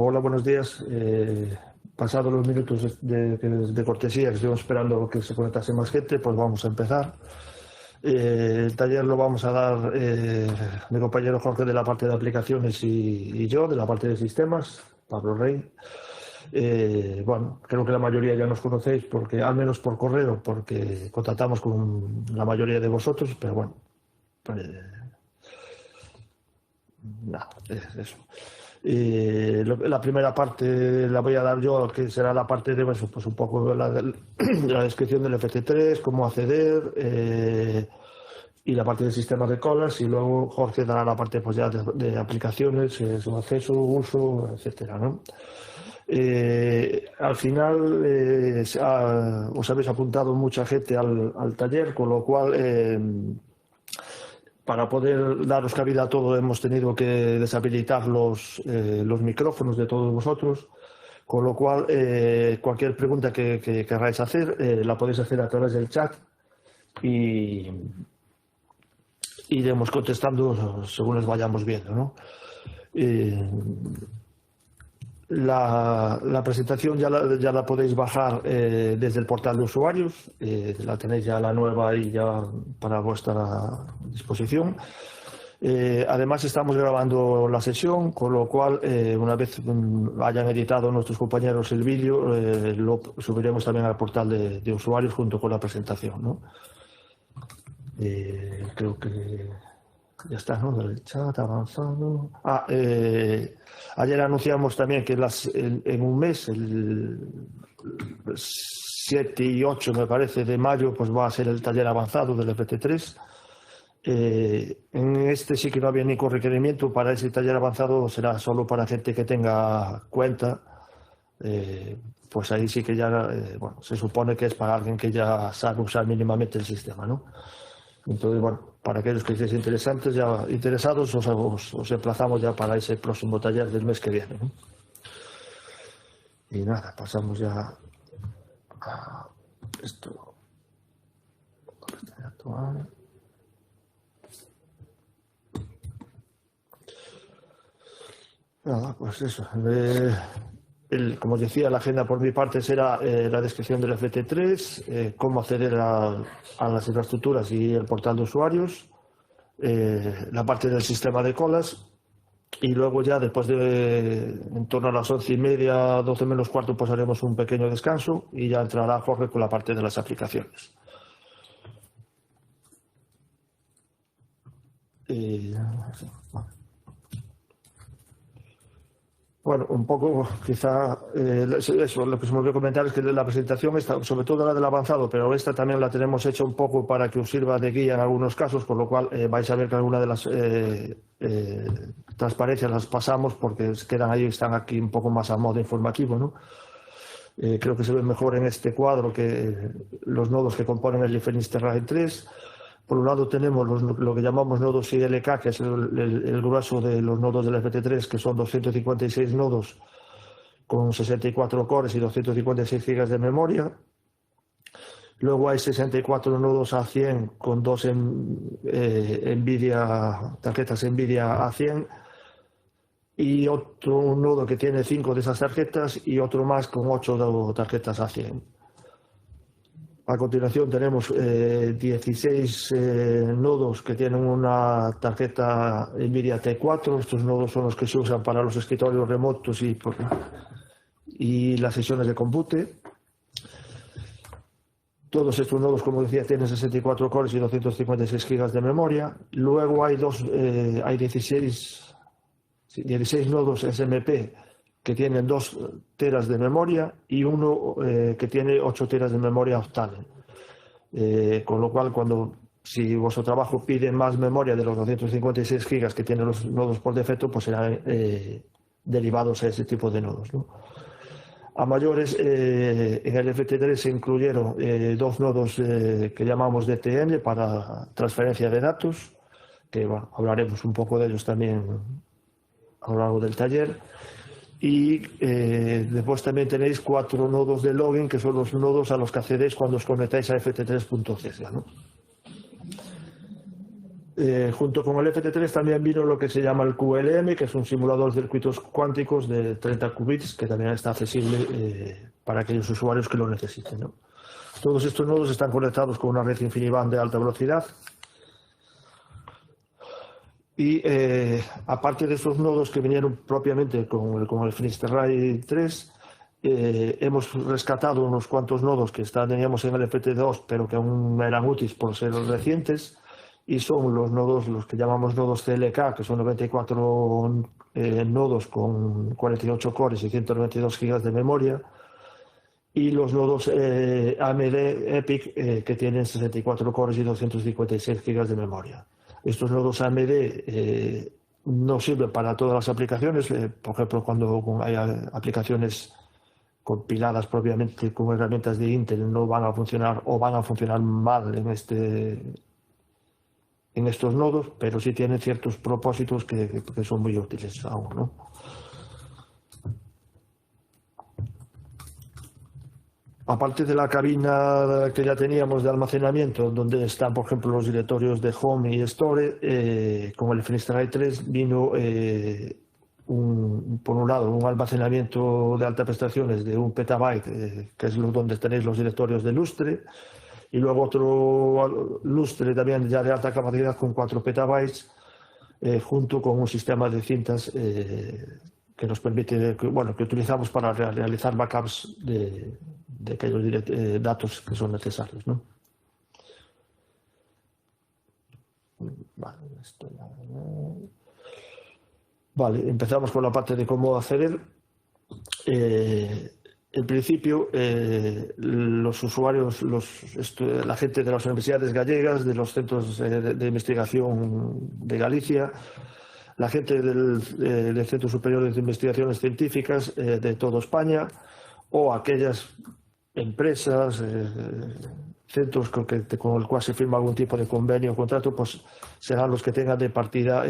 Hola, buenos días. Pasados los minutos de cortesía que estuvimos esperando que se conectase más gente, pues vamos a empezar. El taller lo vamos a dar mi compañero Jorge de la parte de aplicaciones y yo de la parte de sistemas, Pablo Rey. Bueno, creo que la mayoría ya nos conocéis, porque al menos por correo, porque contactamos con la mayoría de vosotros, pero bueno, nada, es eso. La primera parte la voy a dar yo, que será la parte de eso, pues un poco la descripción del FT3, cómo acceder, y la parte de sistemas de colas, y luego Jorge dará la parte pues ya de aplicaciones, su acceso, uso, etcétera, ¿no? Al final os habéis apuntado mucha gente al taller, con lo cual para poder daros cabida a todo hemos tenido que deshabilitar los micrófonos de todos vosotros, con lo cual cualquier pregunta que queráis hacer la podéis hacer a través del chat y iremos contestando según les vayamos viendo, ¿no? La presentación ya la podéis bajar desde el portal de usuarios, la tenéis ya la nueva ahí ya para vuestra disposición. Además estamos grabando la sesión, con lo cual una vez hayan editado nuestros compañeros el vídeo, lo subiremos también al portal de usuarios junto con la presentación, ¿no? Creo que ya está, ¿no? El chat avanzado. Ayer anunciamos también que en un mes, el 7 y 8 me parece de mayo, pues va a ser el taller avanzado del FT3. En este sí que no había ningún requerimiento. Para ese taller avanzado será solo para gente que tenga cuenta. Pues ahí sí que ya, bueno, se supone que es para alguien que ya sabe usar mínimamente el sistema, ¿no? Entonces, bueno, para aquellos que estéis interesados, os emplazamos ya para ese próximo taller del mes que viene, ¿no? Y nada, pasamos ya a esto. Nada, pues eso. Como os decía, la agenda por mi parte será la descripción del FT3, cómo acceder a las infraestructuras y el portal de usuarios, la parte del sistema de colas, y luego ya después de en torno a las 11:30, 12 menos cuarto, pues haremos un pequeño descanso y ya entrará Jorge con la parte de las aplicaciones. Bueno, un poco, quizá, eso, lo que se me olvidó comentar es que la presentación, sobre todo la del avanzado, pero esta también la tenemos hecha un poco para que os sirva de guía en algunos casos, con lo cual vais a ver que alguna de las transparencias las pasamos porque quedan ahí, están aquí un poco más a modo informativo, ¿no? Creo que se ve mejor en este cuadro que los nodos que componen el Finisterrae 3. Por un lado tenemos lo que llamamos nodos ILK, que es el grueso de los nodos del FT3, que son 256 nodos con 64 cores y 256 GB de memoria. Luego hay 64 nodos A100 con dos tarjetas NVIDIA A100 y otro nodo que tiene 5 de esas tarjetas y otro más con 8 tarjetas A100. A continuación tenemos 16 nodos que tienen una tarjeta NVIDIA T4. Estos nodos son los que se usan para los escritorios remotos y las sesiones de compute. Todos estos nodos, como decía, tienen 64 cores y 256 GB de memoria. Luego hay 16 nodos SMP que tienen 2 teras de memoria y uno que tiene 8 teras de memoria octane. Con lo cual, si vuestro trabajo pide más memoria de los 256 gigas que tienen los nodos por defecto, pues serán derivados a ese tipo de nodos, ¿no? A mayores, en el FT3 se incluyeron 2 nodos que llamamos DTN para transferencia de datos, que bueno, hablaremos un poco de ellos también a lo largo del taller. Y después también tenéis 4 nodos de login, que son los nodos a los que accedéis cuando os conectáis a ft3.cc, ¿no? junto con el FT3 también vino lo que se llama el QLM, que es un simulador de circuitos cuánticos de 30 qubits, que también está accesible para aquellos usuarios que lo necesiten, ¿no? Todos estos nodos están conectados con una red InfiniBand de alta velocidad. Y aparte de esos nodos que vinieron propiamente con el Finisterrae 3, hemos rescatado unos cuantos nodos que teníamos en el FT2, pero que aún eran útiles por ser recientes, y son los que llamamos nodos CLK, que son 94 nodos con 48 cores y 192 GB de memoria, y los nodos AMD EPIC, que tienen 64 cores y 256 GB de memoria. Estos nodos AMD no sirven para todas las aplicaciones, por ejemplo, cuando hay aplicaciones compiladas propiamente con herramientas de Intel no van a funcionar o van a funcionar mal en estos nodos, pero sí tienen ciertos propósitos que son muy útiles aún, ¿no? Aparte de la cabina que ya teníamos de almacenamiento, donde están, por ejemplo, los directorios de Home y Store, con el Finisterrae 3 vino, por un lado, un almacenamiento de altas prestaciones de 1 petabyte, que es donde tenéis los directorios de Lustre, y luego otro Lustre también ya de alta capacidad con 4 petabytes, junto con un sistema de cintas que nos permite, que utilizamos para realizar backups de aquellos datos que son necesarios, ¿no? Vale, empezamos con la parte de cómo acceder. En principio, los usuarios, la gente de las universidades gallegas, de los centros de investigación de Galicia, la gente del Centro Superior de Investigaciones Científicas de toda España, o aquellas empresas, centros con el cual se firma algún tipo de convenio o contrato, pues serán los que tengan de partida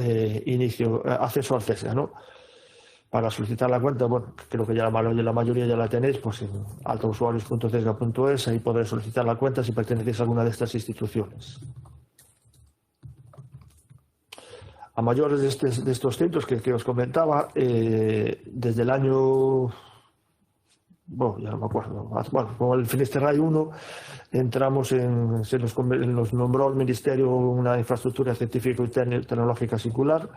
acceso al CESGA, ¿no? Para solicitar la cuenta, bueno, creo que ya la mayoría ya la tenéis, pues en altausuarios.cesga.es, ahí podréis solicitar la cuenta si pertenecéis a alguna de estas instituciones. A mayores de estos centros que os comentaba, desde el año, bueno, ya no me acuerdo, bueno, con el Finisterrae 1 entramos nos nombró el Ministerio una infraestructura científica y tecnológica singular,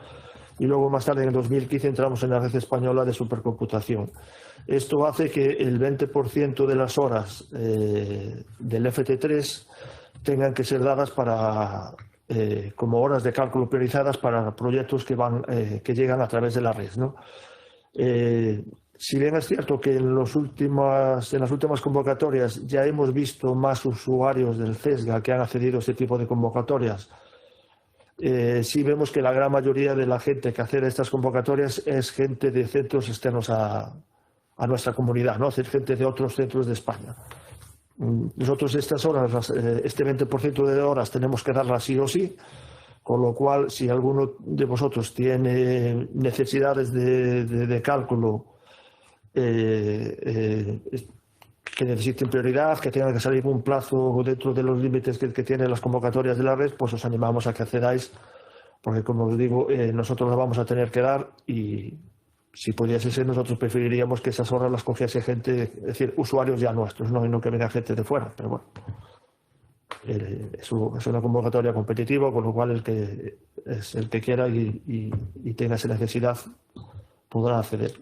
y luego más tarde en el 2015 entramos en la red española de supercomputación. Esto hace que el 20% de las horas del FT3 tengan que ser dadas como horas de cálculo priorizadas para proyectos que llegan a través de la red, ¿no? Si bien es cierto que en las últimas convocatorias ya hemos visto más usuarios del CESGA que han accedido a este tipo de convocatorias, sí vemos que la gran mayoría de la gente que accede a estas convocatorias es gente de centros externos a nuestra comunidad, ¿no? Es decir, gente de otros centros de España. Nosotros estas horas, este 20% de horas tenemos que darlas sí o sí, con lo cual si alguno de vosotros tiene necesidades de cálculo que necesiten prioridad, que tengan que salir un plazo dentro de los límites que tienen las convocatorias de la red, pues os animamos a que accedáis, porque como os digo, nosotros las vamos a tener que dar y si pudiese ser, nosotros preferiríamos que esas horas las cogiese gente, es decir, usuarios ya nuestros, ¿no? Y no que venga gente de fuera, pero bueno. Es una convocatoria competitiva, con lo cual el que quiera y tenga esa necesidad podrá acceder.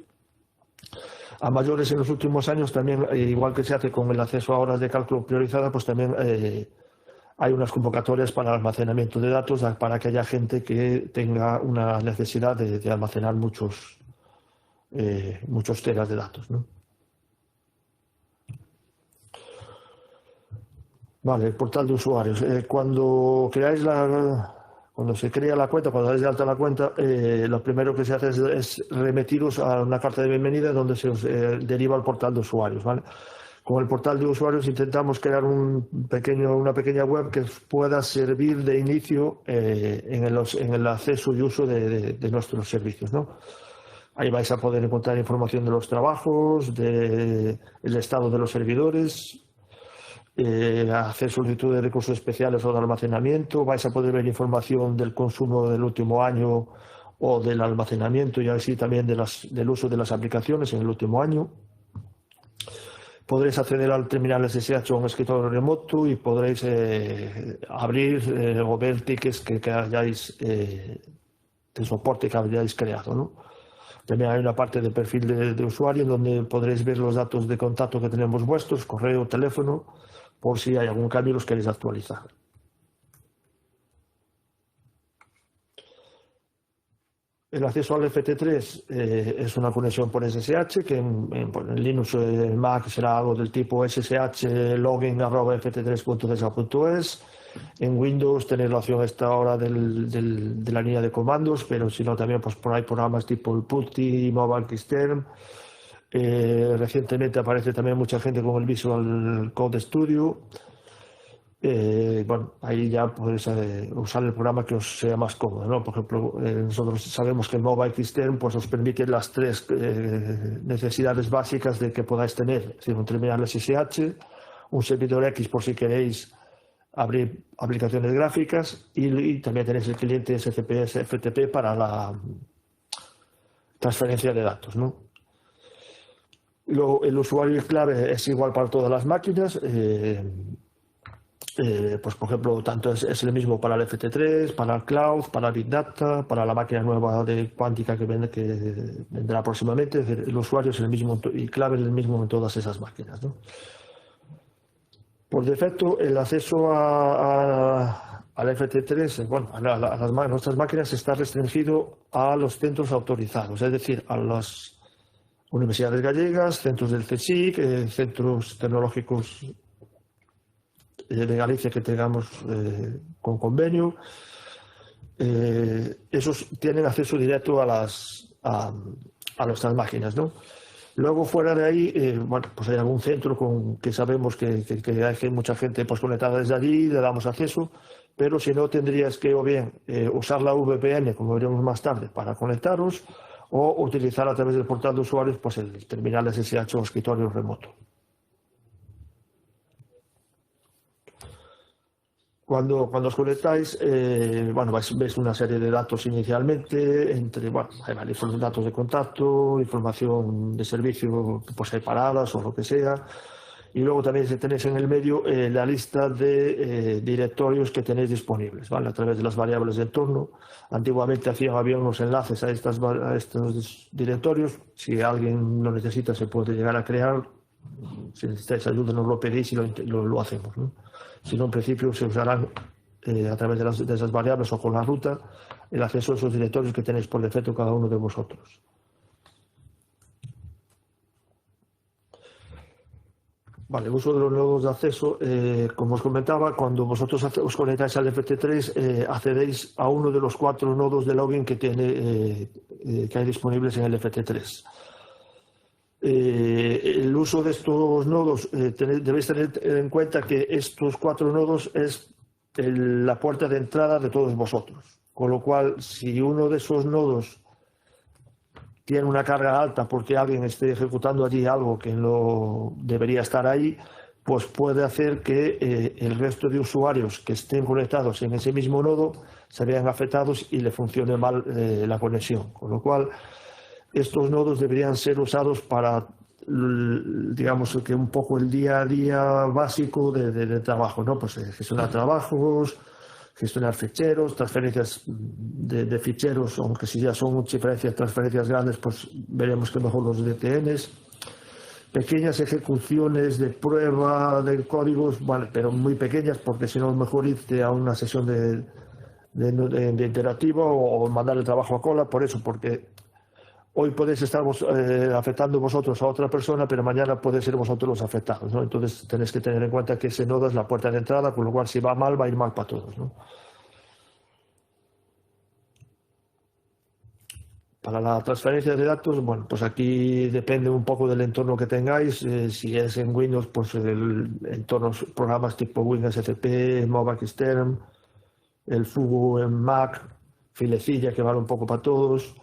A mayores en los últimos años también, igual que se hace con el acceso a horas de cálculo priorizada, pues también hay unas convocatorias para almacenamiento de datos para que haya gente que tenga una necesidad de almacenar muchos teras de datos, ¿no? Vale, el portal de usuarios. Cuando se crea la cuenta, cuando dais de alta la cuenta, lo primero que se hace es remitiros a una carta de bienvenida donde se os deriva al portal de usuarios, ¿vale? Con el portal de usuarios intentamos crear una pequeña web que pueda servir de inicio en el acceso y uso de nuestros servicios, ¿no? Ahí vais a poder encontrar información de los trabajos, del estado de los servidores, hacer solicitud de recursos especiales o de almacenamiento. Vais a poder ver información del consumo del último año o del almacenamiento y así también del uso de las aplicaciones en el último año. Podréis acceder al terminal SSH o a un escritorio remoto y podréis abrir o ver tickets que hayáis de soporte que hayáis creado, ¿no? También hay una parte de perfil de usuario donde podréis ver los datos de contacto que tenemos vuestros, correo, teléfono, por si hay algún cambio y los queréis actualizar. El acceso al FT3 es una conexión por SSH, que en Linux o en Mac será algo del tipo SSH login@ft3.cesa.es. En Windows tenéis la opción esta ahora de la línea de comandos, pero si no también pues por ahí programas tipo el PuTTY, Mobile Xterm. Recientemente aparece también mucha gente con el Visual Code Studio. Bueno, ahí ya podéis usar el programa que os sea más cómodo, ¿no? Por ejemplo, nosotros sabemos que el Mobile Xterm pues os permite las tres necesidades básicas de que podáis tener, es decir, un terminal SSH, un servidor X por si queréis abrir aplicaciones gráficas y también tenéis el cliente SCPS FTP para la transferencia de datos, ¿no? El usuario y clave es igual para todas las máquinas. Pues por ejemplo, tanto es el mismo para el FT3, para el Cloud, para Big Data, para la máquina nueva de cuántica que vendrá próximamente. Es decir, el usuario es el mismo y clave es el mismo en todas esas máquinas, ¿no? Por defecto, el acceso al FT3, bueno, a nuestras máquinas está restringido a los centros autorizados, es decir, a las universidades gallegas, centros del CSIC, centros tecnológicos de Galicia que tengamos con convenio. Esos tienen acceso directo a nuestras máquinas, ¿no? Luego, fuera de ahí, bueno, pues hay algún centro que sabemos que hay mucha gente pues, conectada desde allí, le damos acceso, pero si no, tendrías que o bien usar la VPN, como veremos más tarde, para conectaros, o utilizar a través del portal de usuarios pues, el terminal SSH o escritorio remoto. Cuando os conectáis, bueno, veis una serie de datos inicialmente, bueno, hay varios datos de contacto, información de servicio, pues hay paradas o lo que sea, y luego también tenéis en el medio la lista de directorios que tenéis disponibles, ¿vale? A través de las variables de entorno. Antiguamente había unos enlaces a estos directorios, si alguien lo necesita se puede llegar a crear, si necesitáis ayuda nos lo pedéis y lo hacemos, ¿no? Si no, en principio se usarán a través de esas variables o con la ruta el acceso a esos directorios que tenéis por defecto cada uno de vosotros. Vale, el uso de los nodos de acceso, como os comentaba, cuando vosotros os conectáis al FT3 accedéis a uno de los 4 nodos de login que hay disponibles en el FT3. El uso de estos nodos, debéis tener en cuenta que estos 4 nodos es la puerta de entrada de todos vosotros. Con lo cual, si uno de esos nodos tiene una carga alta porque alguien esté ejecutando allí algo que no debería estar ahí, pues puede hacer que el resto de usuarios que estén conectados en ese mismo nodo se vean afectados y le funcione mal la conexión. Con lo cual, estos nodos deberían ser usados para, digamos, que un poco el día a día básico de trabajo, ¿no? Pues gestionar trabajos, gestionar ficheros, transferencias de ficheros, aunque si ya son transferencias grandes, pues veremos que mejor los DTNs. Pequeñas ejecuciones de prueba de códigos, vale, pero muy pequeñas, porque si no es mejor irte a una sesión de interactivo o mandar el trabajo a cola, por eso, porque hoy podéis estar afectando vosotros a otra persona, pero mañana puede ser vosotros los afectados, ¿no? Entonces tenéis que tener en cuenta que ese nodo es la puerta de entrada, con lo cual si va mal, va a ir mal para todos, ¿no? Para la transferencia de datos, bueno, pues aquí depende un poco del entorno que tengáis. Si es en Windows, pues el entorno, programas tipo WinSCP, Mobile Xterm, el Fugu en Mac, Filecilla, que vale un poco para todos.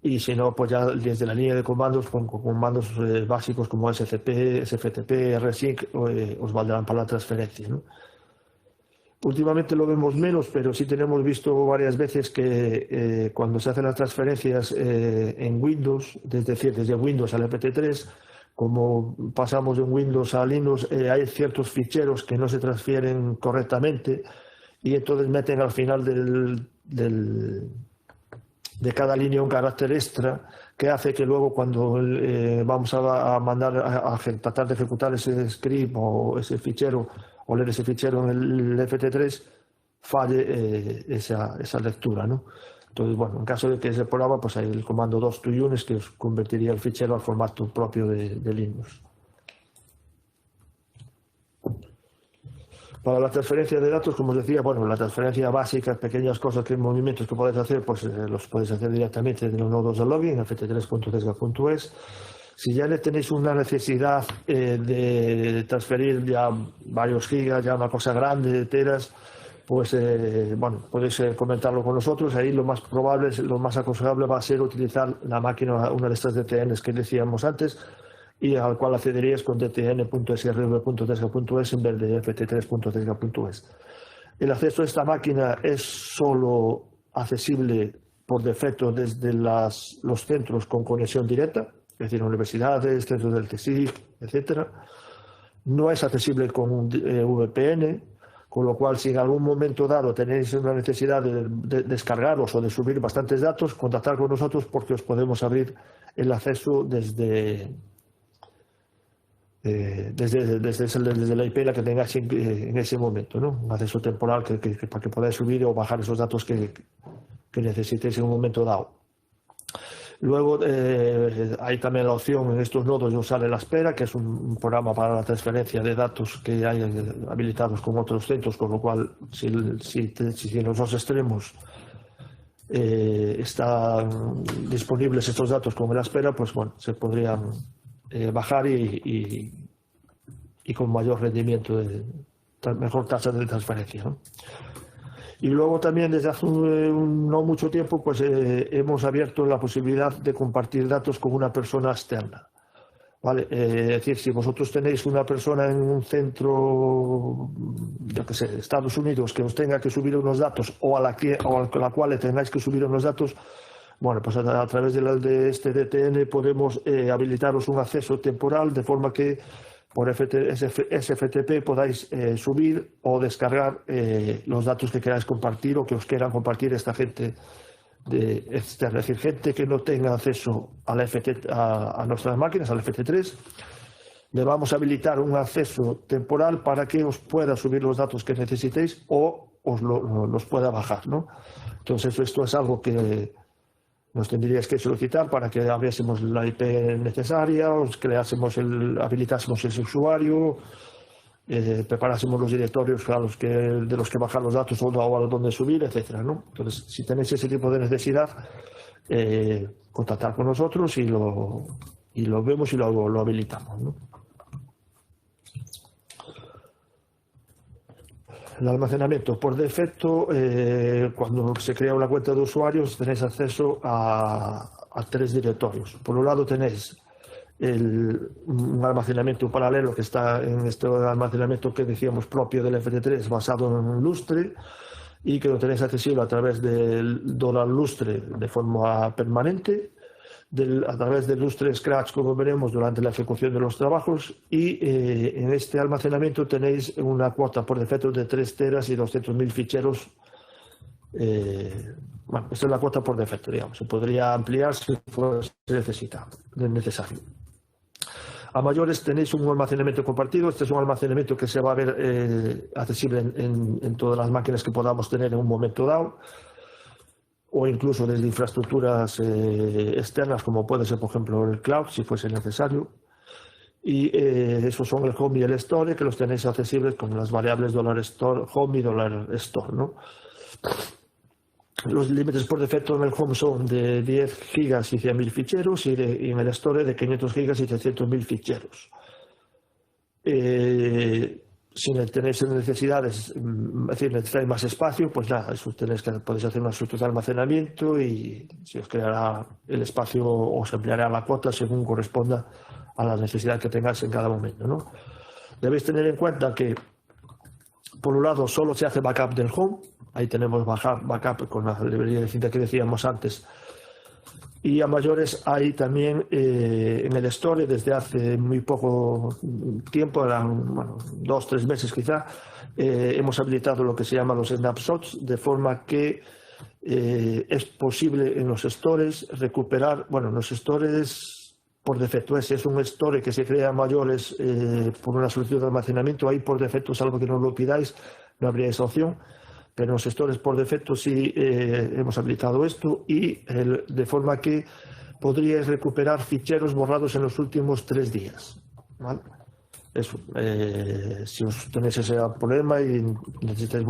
y si no, pues ya desde la línea de comandos, con comandos básicos como SCP, SFTP, rsync, os valdrán para la transferencia, ¿no? Últimamente lo vemos menos, pero sí tenemos visto varias veces que cuando se hacen las transferencias en Windows, es decir, desde Windows al FT3, como pasamos de Windows a Linux, hay ciertos ficheros que no se transfieren correctamente y entonces meten al final de cada línea un carácter extra que hace que luego cuando vamos a mandar a tratar de ejecutar ese script o ese fichero o leer ese fichero en el FT3 falle esa lectura, ¿no? Entonces, bueno, en caso de que ese programa, pues hay el comando 2toUnits que os convertiría el fichero al formato propio de Linux. Para la transferencia de datos, como os decía, bueno, la transferencia básica, pequeñas cosas, movimientos que podéis hacer, pues los podéis hacer directamente de los nodos de login, ft3.tesga.es. Si ya tenéis una necesidad de transferir ya varios gigas, ya una cosa grande, de teras, pues bueno, podéis comentarlo con nosotros. Ahí lo más probable, lo más aconsejable va a ser utilizar la máquina, una de estas DTNs que decíamos antes, y al cual accederías con dtn.srv.tesga.es en vez de ft3.tesga.es. El acceso a esta máquina es solo accesible por defecto desde los centros con conexión directa, es decir, universidades, centros del TSIC, etc. No es accesible con un VPN, con lo cual si en algún momento dado tenéis una necesidad de descargaros o de subir bastantes datos, contactar con nosotros porque os podemos abrir el acceso desde la IP la que tengáis en ese momento, ¿no? Un acceso temporal para que podáis subir o bajar esos datos que necesitéis en un momento dado. Luego hay también la opción en estos nodos de usar el Aspera, que es un programa para la transferencia de datos que hay habilitados con otros centros, con lo cual si en los dos extremos están disponibles estos datos con el Aspera, pues bueno, se podrían bajar y con mayor rendimiento, mejor tasa de transferencia, ¿no? Y luego también desde hace no mucho tiempo pues hemos abierto la posibilidad de compartir datos con una persona externa, ¿vale? Es decir, si vosotros tenéis una persona en un centro, yo que sé, Estados Unidos, que os tenga que subir unos datos o a la cual le tengáis que subir unos datos, bueno, pues a través de este DTN podemos habilitaros un acceso temporal de forma que por SFTP podáis subir o descargar los datos que queráis compartir o que os quieran compartir esta gente externa. Es decir, gente que no tenga acceso a nuestras máquinas, al FT3, le vamos a habilitar un acceso temporal para que os pueda subir los datos que necesitéis o os los pueda bajar, ¿no? Entonces esto es algo que nos tendríais que solicitar para que abriésemos la IP necesaria, habilitásemos ese usuario, preparásemos los directorios de los que bajar los datos o a dónde subir, etcétera, ¿no? Entonces, si tenéis ese tipo de necesidad, contactad con nosotros y lo vemos y lo habilitamos, ¿no? El almacenamiento. Por defecto, cuando se crea una cuenta de usuarios, tenéis acceso a 3 directorios. Por un lado tenéis un almacenamiento paralelo que está en este almacenamiento que decíamos propio del FT3 basado en Lustre y que lo tenéis accesible a través del $Lustre de forma permanente, a través del Lustre Scratch, como veremos, durante la ejecución de los trabajos, y en este almacenamiento tenéis una cuota por defecto de 3 teras y 200.000 ficheros. Bueno, esta es la cuota por defecto, digamos. Se podría ampliar si fuese necesario. A mayores tenéis un almacenamiento compartido. Este es un almacenamiento que se va a ver accesible en todas las máquinas que podamos tener en un momento dado, o incluso desde infraestructuras externas, como puede ser, por ejemplo, el cloud, si fuese necesario. Y esos son el home y el store, que los tenéis accesibles con las variables $store, home y $store, ¿no? Los límites por defecto en el home son de 10 gigas y 100.000 ficheros y en el store de 500 gigas y 300.000 ficheros. si tenéis necesidades, es decir, necesitáis más espacio, pues nada, eso podéis hacer una solicitud de almacenamiento y se os creará el espacio o se ampliará la cuota según corresponda a la necesidad que tengáis en cada momento, ¿no? Debéis tener en cuenta que, por un lado, solo se hace backup del home. Ahí tenemos backup con la librería de cinta que decíamos antes. Y a mayores hay también en el Store, desde hace muy poco tiempo, bueno, 2 o 3 meses quizá, hemos habilitado lo que se llama los snapshots, de forma que es posible en los stores recuperar, bueno, los stores por defecto, es un store que se crea a mayores por una solicitud de almacenamiento, ahí por defecto, salvo que no lo pidáis, no habría esa opción. Pero en los gestores por defecto sí hemos habilitado esto y de forma que podríais recuperar ficheros borrados en los últimos 3 días. ¿Vale? Eso, si os tenéis ese problema y necesitáis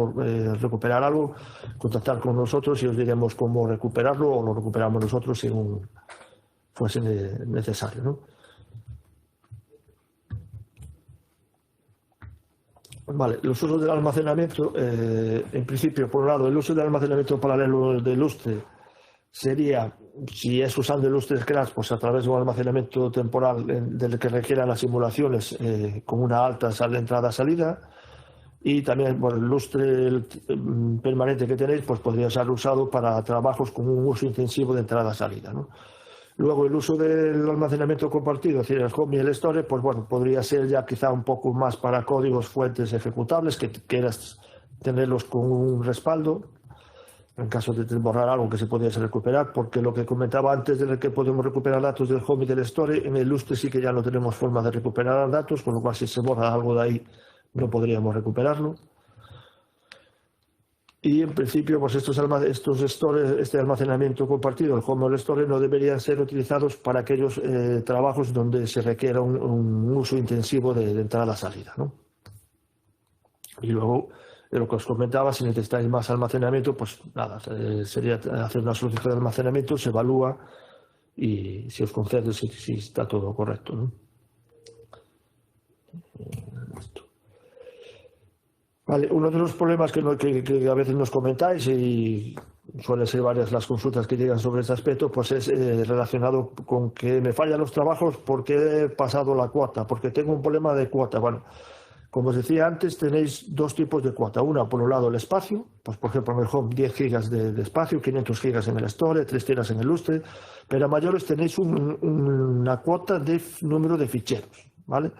recuperar algo, contactar con nosotros y os diremos cómo recuperarlo o lo recuperamos nosotros según fuese necesario, ¿no? Vale, los usos del almacenamiento, en principio, por un lado, el uso del almacenamiento paralelo de lustre sería, si es usando el lustre Scratch, pues a través de un almacenamiento temporal del que requieran las simulaciones con una alta entrada-salida, y también el lustre permanente que tenéis, pues podría ser usado para trabajos con un uso intensivo de entrada-salida, ¿no? Luego el uso del almacenamiento compartido, es decir, el home y el store, pues bueno, podría ser ya quizá un poco más para códigos fuentes ejecutables, que quieras tenerlos con un respaldo, en caso de borrar algo que se pudiese recuperar, porque lo que comentaba antes de que podemos recuperar datos del home y del store, en el lustre sí que ya no tenemos forma de recuperar datos, con lo cual si se borra algo de ahí no podríamos recuperarlo. Y en principio, pues estos stores, este almacenamiento compartido, el home o el store, no deberían ser utilizados para aquellos trabajos donde se requiera un uso intensivo de entrada-salida, ¿no? Y luego, de lo que os comentaba, si necesitáis más almacenamiento, pues nada, sería hacer una solicitud de almacenamiento, se evalúa y se os concede si está todo correcto, ¿no? Vale, uno de los problemas que a veces nos comentáis, y suelen ser varias las consultas que llegan sobre este aspecto, pues es relacionado con que me fallan los trabajos porque he pasado la cuota, porque tengo un problema de cuota. Bueno, como os decía antes, tenéis 2 tipos de cuota. Una, por un lado, el espacio, pues por ejemplo en el home 10 gigas de espacio, 500 gigas en el store, 3 teras en el lustre, pero a mayores tenéis una cuota de número de ficheros, ¿vale?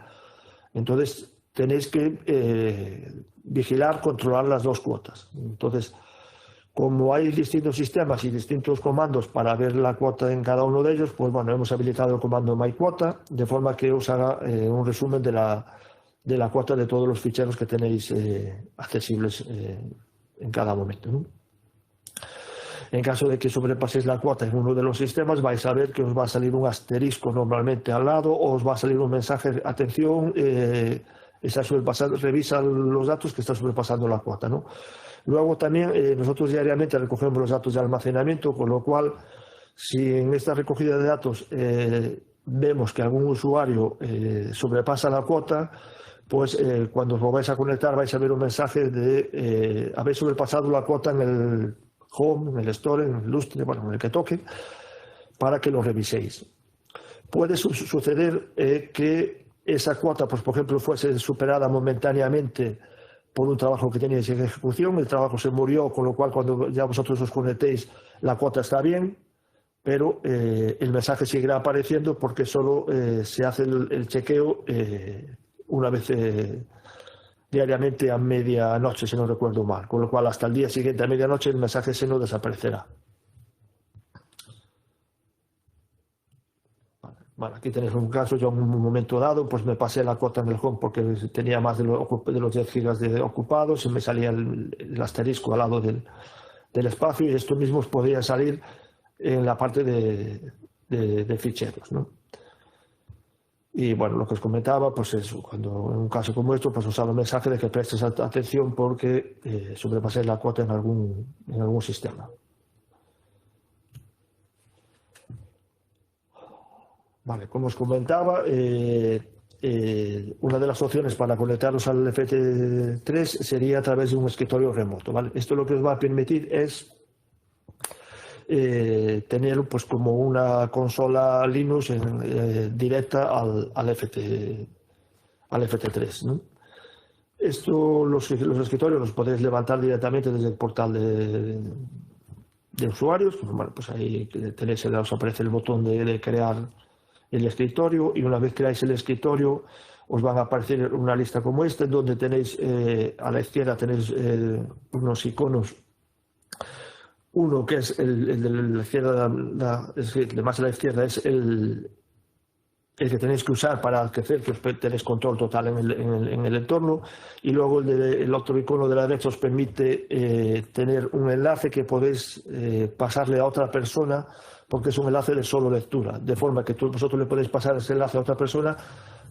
Entonces tenéis que vigilar, controlar las 2 cuotas. Entonces, como hay distintos sistemas y distintos comandos para ver la cuota en cada uno de ellos, pues bueno, hemos habilitado el comando myQuota, de forma que os haga un resumen de la cuota de todos los ficheros que tenéis accesibles en cada momento, ¿no? En caso de que sobrepaséis la cuota en uno de los sistemas, vais a ver que os va a salir un asterisco normalmente al lado, o os va a salir un mensaje, atención, revisa los datos que está sobrepasando la cuota, ¿no? Luego también nosotros diariamente recogemos los datos de almacenamiento, con lo cual si en esta recogida de datos vemos que algún usuario sobrepasa la cuota, pues cuando os vais a conectar vais a ver un mensaje de habéis sobrepasado la cuota en el home, en el store, en el lustre, bueno, en el que toque, para que lo reviséis. Puede suceder que esa cuota, pues por ejemplo, fuese superada momentáneamente por un trabajo que teníais en ejecución, el trabajo se murió, con lo cual cuando ya vosotros os conectéis la cuota está bien, pero el mensaje seguirá apareciendo porque solo se hace el chequeo una vez diariamente a medianoche, si no recuerdo mal, con lo cual hasta el día siguiente a medianoche el mensaje ese no desaparecerá. Bueno, aquí tenéis un caso, yo en un momento dado pues me pasé la cuota en el home porque tenía más de los 10 gigas ocupados y me salía el asterisco al lado del espacio, y esto mismo os podría salir en la parte de ficheros, ¿no? Y bueno, lo que os comentaba, pues eso, cuando en un caso como esto, pues os sale un mensaje de que prestes atención porque sobrepaséis la cuota en algún sistema. Vale, como os comentaba, una de las opciones para conectaros al FT3 sería a través de un escritorio remoto, ¿vale? Esto lo que os va a permitir es tener pues como una consola Linux directa al FT3, ¿no? Esto, los escritorios los podéis levantar directamente desde el portal de usuarios. Bueno, pues ahí tenéis, os aparece el botón de crear el escritorio, y una vez creáis el escritorio os van a aparecer una lista como esta, donde tenéis a la izquierda tenéis unos iconos. Uno que es el de la izquierda, el de más a la izquierda es el que tenéis que usar para hacer que tenéis control total en el entorno, y luego el otro icono de la derecha os permite tener un enlace que podéis pasarle a otra persona, porque es un enlace de solo lectura, de forma que vosotros le podéis pasar ese enlace a otra persona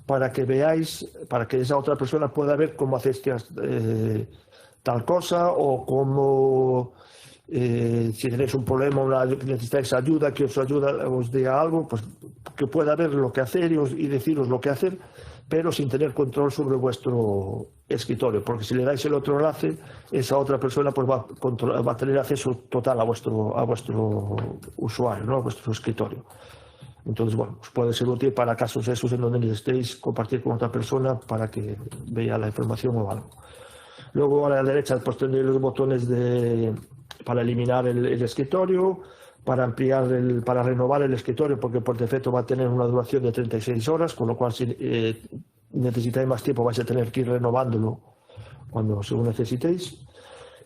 para que veáis, para que esa otra persona pueda ver cómo hacéis tal cosa, o cómo si tenéis un problema, necesitáis ayuda, que os diga algo, pues que pueda ver lo que hacer y deciros lo que hacer, pero sin tener control sobre vuestro escritorio, porque si le dais el otro enlace, esa otra persona pues va a tener acceso total a vuestro usuario, ¿no? A vuestro escritorio. Entonces, bueno, os puede ser útil para casos esos en donde necesitéis compartir con otra persona para que vea la información o algo. Luego a la derecha pues tendréis los botones para eliminar el escritorio, para ampliar, para renovar el escritorio, porque por defecto va a tener una duración de 36 horas, con lo cual si necesitáis más tiempo vais a tener que ir renovándolo según necesitéis.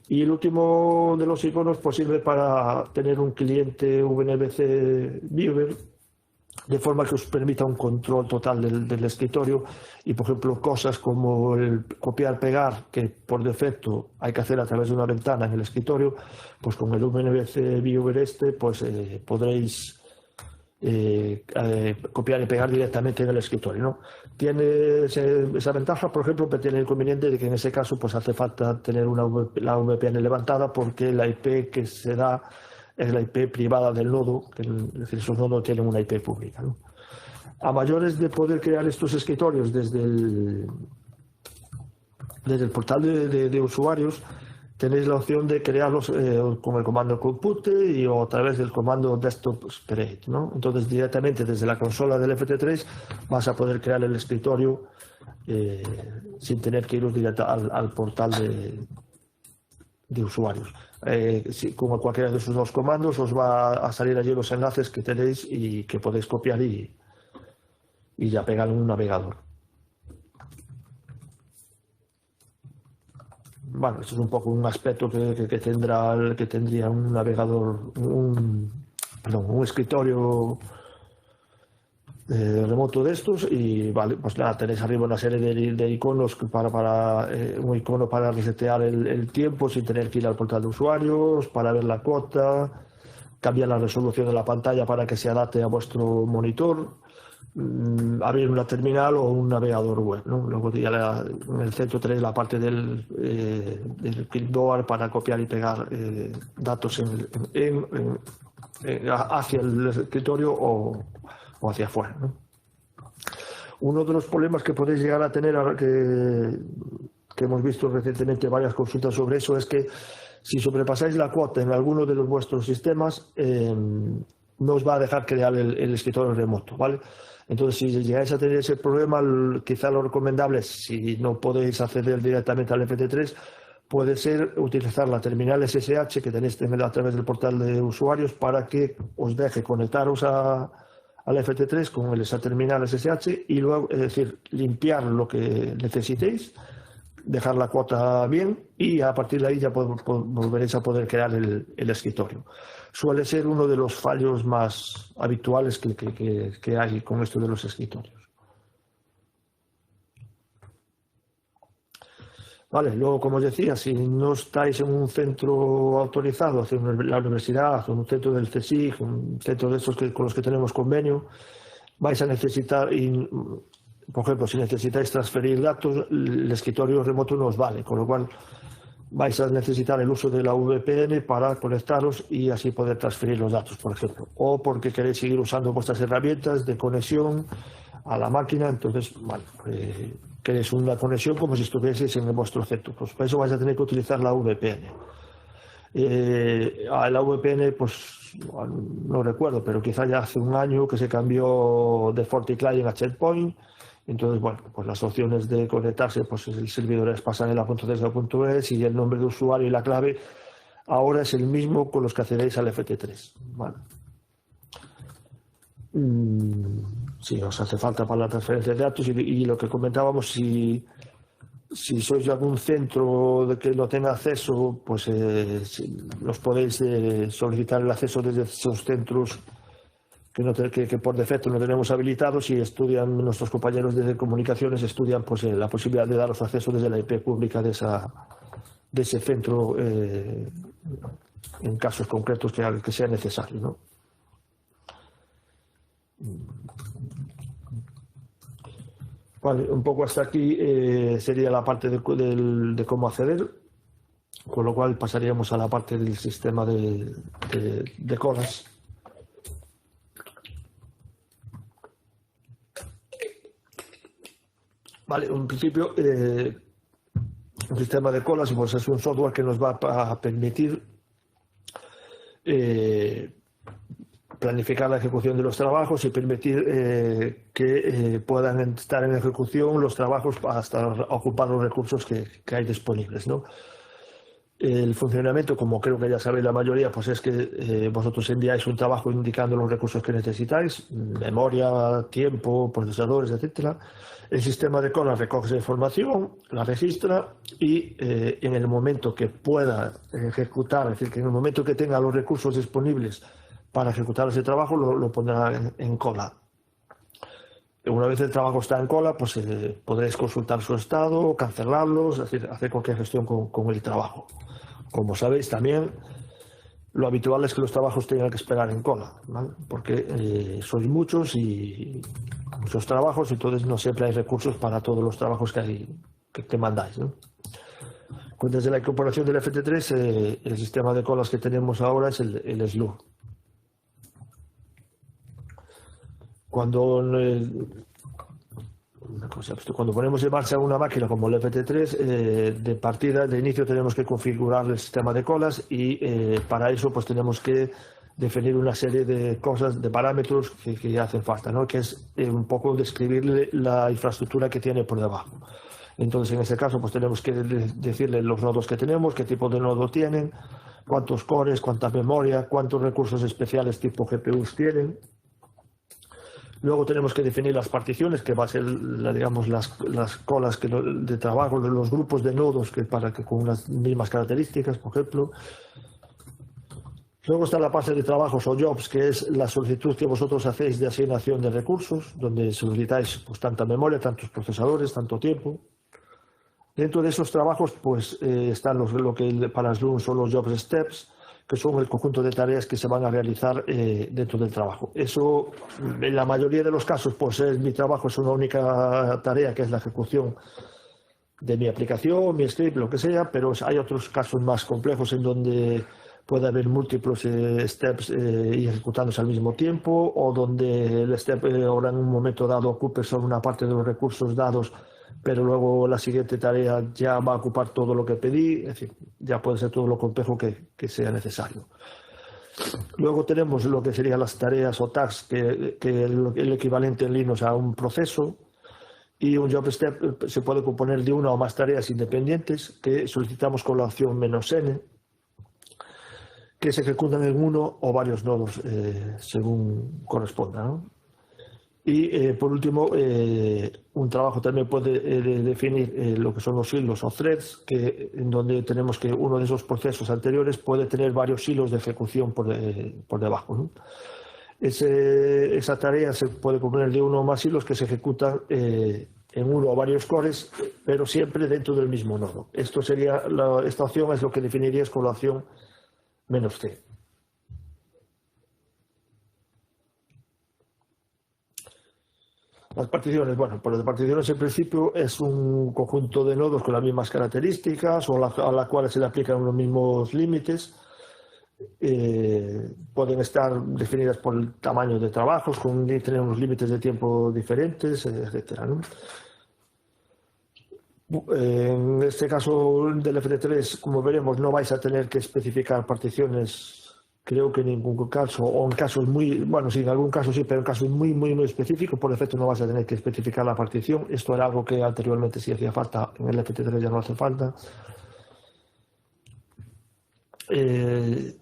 Y el último de los iconos pues sirve para tener un cliente VNVC Viewer, de forma que os permita un control total del escritorio, y por ejemplo cosas como el copiar-pegar, que por defecto hay que hacer a través de una ventana en el escritorio, pues con el VNVC Viewer pues podréis copiar y pegar directamente en el escritorio, ¿no? Tiene esa ventaja, por ejemplo, pero tiene el inconveniente de que en ese caso pues hace falta tener la VPN levantada, porque la IP que se da es la IP privada del nodo, es decir, esos nodos tienen una IP pública, ¿no? A mayores de poder crear estos escritorios desde el portal de usuarios, tenéis la opción de crearlos con el comando compute o a través del comando desktop create, ¿no? Entonces directamente desde la consola del FT3 vas a poder crear el escritorio sin tener que iros directo al portal de usuarios. Como cualquiera de esos dos comandos os va a salir allí los enlaces que tenéis y que podéis copiar y ya pegar en un navegador. Bueno, esto es un poco un aspecto que tendría un navegador, un escritorio remoto de estos. Y vale, pues nada, tenéis arriba una serie de iconos un icono para resetear el tiempo sin tener que ir al portal de usuarios, para ver la cuota, cambiar la resolución de la pantalla para que se adapte a vuestro monitor, abrir una terminal o un navegador web, ¿no? Luego ya en el centro tenéis la parte del clipboard para copiar y pegar datos hacia el escritorio o hacia afuera, ¿no? Uno de los problemas que podéis llegar a tener, que hemos visto recientemente varias consultas sobre eso, es que si sobrepasáis la cuota en alguno de vuestros sistemas, no os va a dejar crear el escritorio remoto, ¿vale? Entonces, si llegáis a tener ese problema, quizá lo recomendable es, si no podéis acceder directamente al FT3, puede ser utilizar la terminal SSH que tenéis a través del portal de usuarios, para que os deje conectaros al FT3 con esa terminal SSH, y luego, es decir, limpiar lo que necesitéis, dejar la cuota bien, y a partir de ahí ya volveréis a poder crear el escritorio. Suele ser uno de los fallos más habituales que hay con esto de los escritorios. Vale, luego, como os decía, si no estáis en un centro autorizado, hacia la universidad, o un centro del CSIC, un centro de estos con los que tenemos convenio, vais a necesitar, por ejemplo, si necesitáis transferir datos, el escritorio remoto no os vale, con lo cual vais a necesitar el uso de la VPN para conectaros y así poder transferir los datos, por ejemplo. O porque queréis seguir usando vuestras herramientas de conexión a la máquina. Entonces, bueno, crees una conexión como si estuvieseis en vuestro centro. Pues para eso vais a tener que utilizar la VPN. La VPN, pues no recuerdo, pero quizá ya hace un año que se cambió de FortiClient a Checkpoint. Entonces, bueno, pues las opciones de conectarse, pues el servidor es pasanela.cesa.es y el nombre de usuario y la clave ahora es el mismo con los que accedéis al FT3. Vale. Sí, os hace falta para la transferencia de datos y lo que comentábamos, si sois de algún centro de que no tenga acceso, pues los podéis solicitar el acceso desde esos centros que por defecto no tenemos habilitados, y estudian nuestros compañeros de comunicaciones, estudian pues la posibilidad de daros acceso desde la IP pública de ese centro en casos concretos que sea necesario, ¿no? Vale, un poco hasta aquí sería la parte de cómo acceder, con lo cual pasaríamos a la parte del sistema de colas. Vale, en principio un sistema de colas pues es un software que nos va a permitir planificar la ejecución de los trabajos y permitir que puedan estar en ejecución los trabajos hasta ocupar los recursos que hay disponibles, ¿no? El funcionamiento, como creo que ya sabéis la mayoría, pues es que vosotros enviáis un trabajo indicando los recursos que necesitáis, memoria, tiempo, procesadores, etcétera. El sistema de colas recoge esa información, la registra y en el momento que pueda ejecutar, es decir, que en el momento que tenga los recursos disponibles para ejecutar ese trabajo, lo pondrá en cola. Una vez el trabajo está en cola, pues podréis consultar su estado, cancelarlos, es decir, hacer cualquier gestión con el trabajo. Como sabéis también, lo habitual es que los trabajos tengan que esperar en cola, ¿vale? Porque sois muchos y muchos trabajos, entonces no siempre hay recursos para todos los trabajos que mandáis, ¿no? Pues desde la incorporación del FT3, el sistema de colas que tenemos ahora es el SLU. Cuando ponemos en marcha una máquina como el FT3, de partida, de inicio, tenemos que configurar el sistema de colas y para eso pues tenemos que definir una serie de cosas, de parámetros que hacen falta, ¿no? Que es un poco describirle la infraestructura que tiene por debajo. Entonces, en ese caso, pues tenemos que decirle los nodos que tenemos, qué tipo de nodo tienen, cuántos cores, cuánta memoria, cuántos recursos especiales tipo GPUs tienen. Luego tenemos que definir las particiones, que va a ser, digamos, las colas de trabajo, los grupos de nodos con unas mismas características, por ejemplo. Luego está la parte de trabajos o jobs, que es la solicitud que vosotros hacéis de asignación de recursos, donde solicitáis pues, tanta memoria, tantos procesadores, tanto tiempo. Dentro de esos trabajos pues están lo que para Slum son los jobs steps, que son el conjunto de tareas que se van a realizar dentro del trabajo. Eso, en la mayoría de los casos, pues mi trabajo es una única tarea, que es la ejecución de mi aplicación, mi script, lo que sea, pero hay otros casos más complejos en donde puede haber múltiples steps y ejecutándose al mismo tiempo, o donde el step ahora en un momento dado ocupe solo una parte de los recursos dados, pero luego la siguiente tarea ya va a ocupar todo lo que pedí, es decir, ya puede ser todo lo complejo que sea necesario. Luego tenemos lo que serían las tareas o tasks, que es el equivalente en Linux a un proceso, y un job step se puede componer de una o más tareas independientes que solicitamos con la opción "-n", que se ejecutan en uno o varios nodos según corresponda, ¿no? Y por último, un trabajo también puede definir lo que son los hilos o threads, en donde tenemos que uno de esos procesos anteriores puede tener varios hilos de ejecución por debajo, ¿no? Esa tarea se puede componer de uno o más hilos que se ejecutan en uno o varios cores, pero siempre dentro del mismo nodo. Esta opción es lo que definirías con la opción "-c". Las particiones, bueno, pues las particiones en principio es un conjunto de nodos con las mismas características o a las cuales se le aplican los mismos límites. pueden estar definidas por el tamaño de trabajos, tener unos límites de tiempo diferentes, etcétera, ¿no? En este caso del FT3, como veremos, no vais a tener que especificar particiones, creo que en ningún caso, o en casos muy, bueno, sí, en algún caso sí, pero en casos muy específicos, por defecto no vas a tener que especificar la partición. Esto era algo que anteriormente sí hacía falta, en el FT3 ya no hace falta. En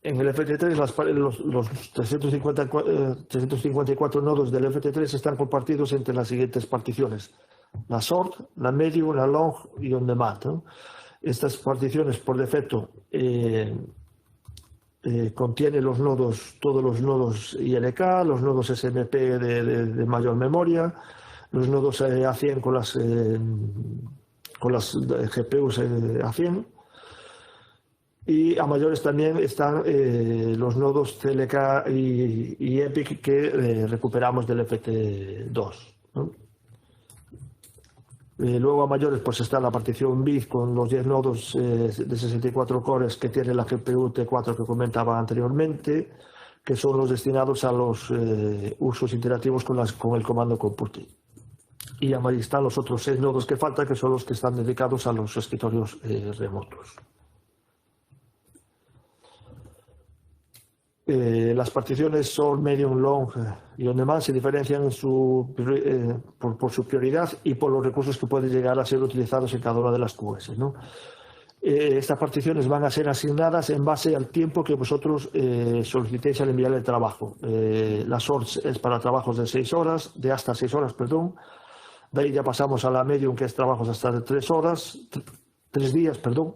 el FT3 los 354 nodos del FT3 están compartidos entre las siguientes particiones: la short, la medium, la long y on demand, ¿no? Estas particiones por defecto contienen los nodos, todos los nodos ILK, los nodos SMP de mayor memoria, los nodos A100 con las GPUs A100. Y a mayores también están los nodos CLK y EPIC que recuperamos del FT2, ¿no? Luego a mayores pues está la partición BID con los 10 nodos de 64 cores que tiene la GPU T4 que comentaba anteriormente, que son los destinados a los usos interactivos con el comando compute. Y ahí están los otros 6 nodos que faltan, que son los que están dedicados a los escritorios remotos. Las particiones short, medium, long y on demand se diferencian por su prioridad y por los recursos que pueden llegar a ser utilizados en cada una de las QoS, ¿no? Estas particiones van a ser asignadas en base al tiempo que vosotros solicitéis al enviar el trabajo. La short es para trabajos de 6 horas, de hasta 6 horas, perdón. De ahí ya pasamos a la medium, que es trabajos hasta de 3 días, perdón.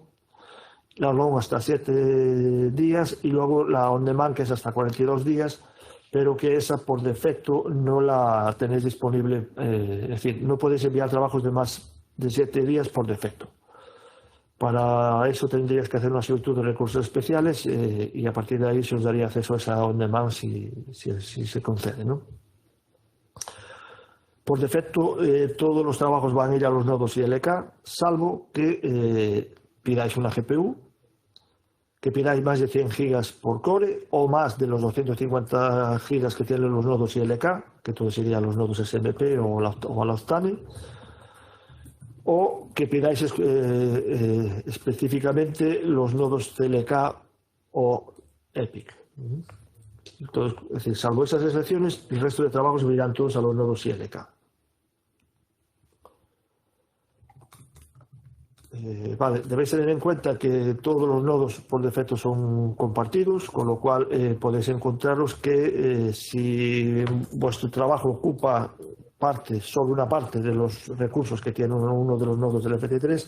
La long hasta 7 días y luego la on demand, que es hasta 42 días, pero que esa por defecto no la tenéis disponible, es decir, no podéis enviar trabajos de más de 7 días por defecto. Para eso tendríais que hacer una solicitud de recursos especiales y a partir de ahí se os daría acceso a esa on demand si se concede, ¿no? Por defecto todos los trabajos van a ir a los nodos ILK, salvo que pidáis una GPU, que pidáis más de 100 gigas por core o más de los 250 gigas que tienen los nodos ILK, que todos serían los nodos SMP o la Octane, o que pidáis específicamente los nodos CLK o EPIC. Entonces, es decir, salvo esas excepciones, el resto de trabajos irán todos a los nodos ILK. Vale, debéis tener en cuenta que todos los nodos por defecto son compartidos, con lo cual podéis encontraros que si vuestro trabajo ocupa solo una parte de los recursos que tiene uno de los nodos del FT3,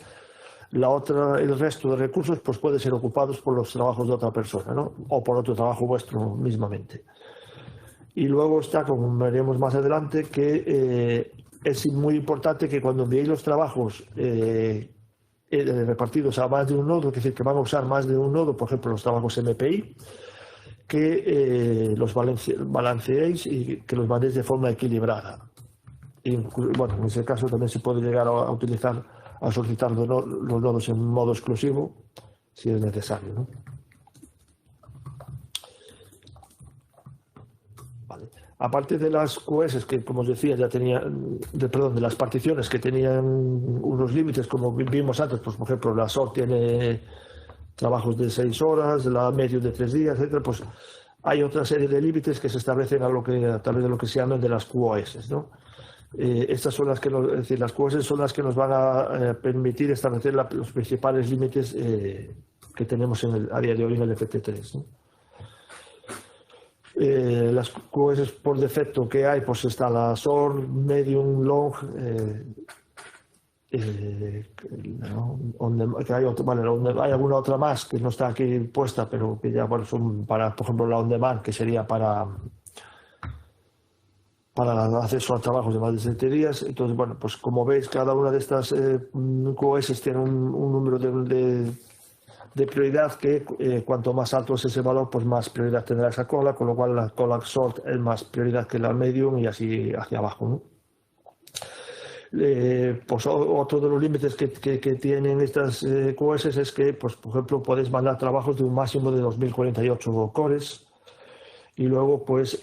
el resto de recursos pues pueden ser ocupados por los trabajos de otra persona, ¿no? O por otro trabajo vuestro mismamente. Y luego está, como veremos más adelante, que es muy importante que cuando enviéis los trabajos repartidos a más de un nodo, es decir, que van a usar más de un nodo, por ejemplo los trabajos MPI, que los balanceéis y que los mandéis de forma equilibrada. Y, bueno, en ese caso también se puede llegar a solicitar los nodos en modo exclusivo si es necesario, ¿no? Vale. Aparte de las QoS que, como os decía, ya tenían, de las particiones que tenían unos límites, como vimos antes, pues por ejemplo la SOR tiene trabajos de 6 horas, la medium de 3 días, etcétera, pues hay otra serie de límites que se establecen a través de lo que se llaman de las QoS, ¿no? Estas son las que es decir, las QoS son las que nos van a permitir establecer los principales límites que tenemos a día de hoy en el FT3, ¿no? Las QoS por defecto que hay, pues está la short, medium, long, hay alguna otra más que no está aquí puesta, pero que ya, bueno, son para, por ejemplo, la on demand, que sería para acceso a trabajos de más de 7 días. Entonces, bueno, pues como veis, cada una de estas QoS tiene un número de prioridad que cuanto más alto es ese valor, pues más prioridad tendrá esa cola, con lo cual la cola short es más prioridad que la medium y así hacia abajo, ¿no? Pues otro de los límites que tienen estas QoS es que, pues, por ejemplo, podéis mandar trabajos de un máximo de 2048 cores y luego pues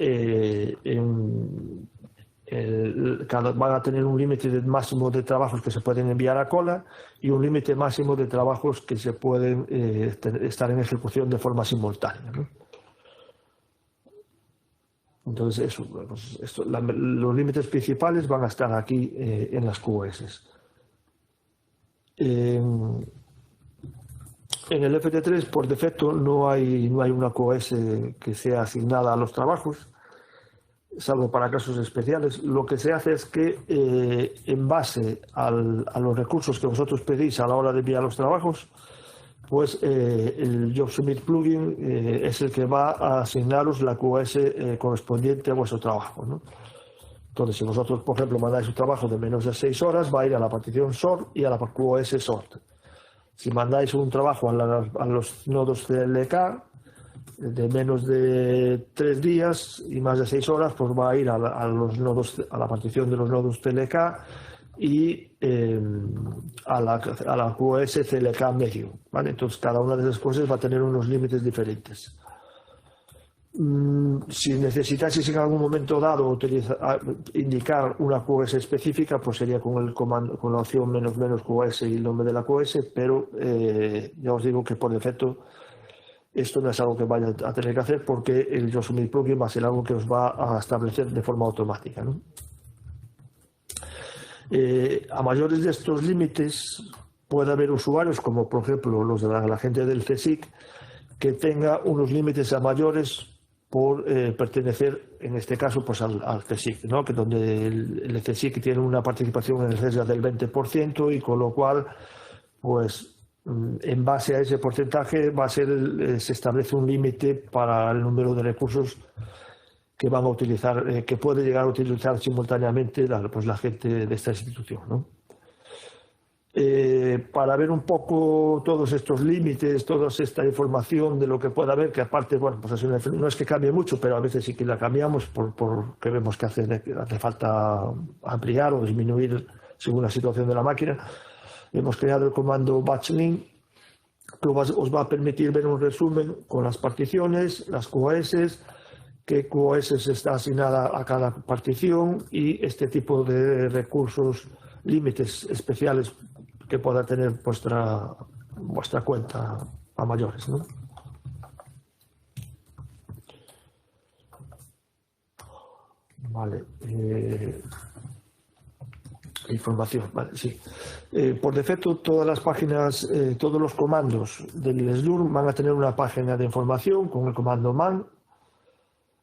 van a tener un límite máximo de trabajos que se pueden enviar a cola y un límite máximo de trabajos que se pueden estar en ejecución de forma simultánea, ¿no? Entonces, pues los límites principales van a estar aquí en las QoS. En el FT3, por defecto, no hay una QoS que sea asignada a los trabajos, salvo para casos especiales. Lo que se hace es que, en base a los recursos que vosotros pedís a la hora de enviar los trabajos, pues el JobSubmit plugin es el que va a asignaros la QoS correspondiente a vuestro trabajo, ¿no? Entonces, si vosotros, por ejemplo, mandáis un trabajo de menos de 6 horas, va a ir a la partición sort y a la QoS sort. Si mandáis un trabajo a los nodos TLK de menos de 3 días y más de 6 horas, pues va a ir a la partición de los nodos TLK y a la QoS CLK medio, ¿vale? Entonces, cada una de esas cosas va a tener unos límites diferentes. Si necesitaseis en algún momento dado indicar una QoS específica, pues sería con el comando, con la opción -- QoS y el nombre de la QoS, pero ya os digo que por defecto esto no es algo que vaya a tener que hacer, porque el JobSubmit plugin va a ser algo que os va a establecer de forma automática, ¿no? A mayores de estos límites puede haber usuarios, como por ejemplo los de la gente del CSIC, que tenga unos límites a mayores por pertenecer, en este caso, pues al CSIC, ¿no? Que donde el CSIC tiene una participación en el CESGA del 20%, y con lo cual, pues en base a ese porcentaje se establece un límite para el número de recursos que van a utilizar, que puede llegar a utilizar simultáneamente la gente de esta institución, ¿no? Para ver un poco todos estos límites, toda esta información de lo que pueda haber, que aparte, bueno, pues no es que cambie mucho, pero a veces sí que la cambiamos porque vemos que hace falta ampliar o disminuir según la situación de la máquina. Hemos creado el comando batchlink, que os va a permitir ver un resumen con las particiones, las QoS, qué QoS está asignada a cada partición y este tipo de recursos, límites especiales que pueda tener vuestra cuenta a mayores, ¿no? Vale. Información, vale, sí. Por defecto, todas las páginas, todos los comandos del Slurm van a tener una página de información con el comando man.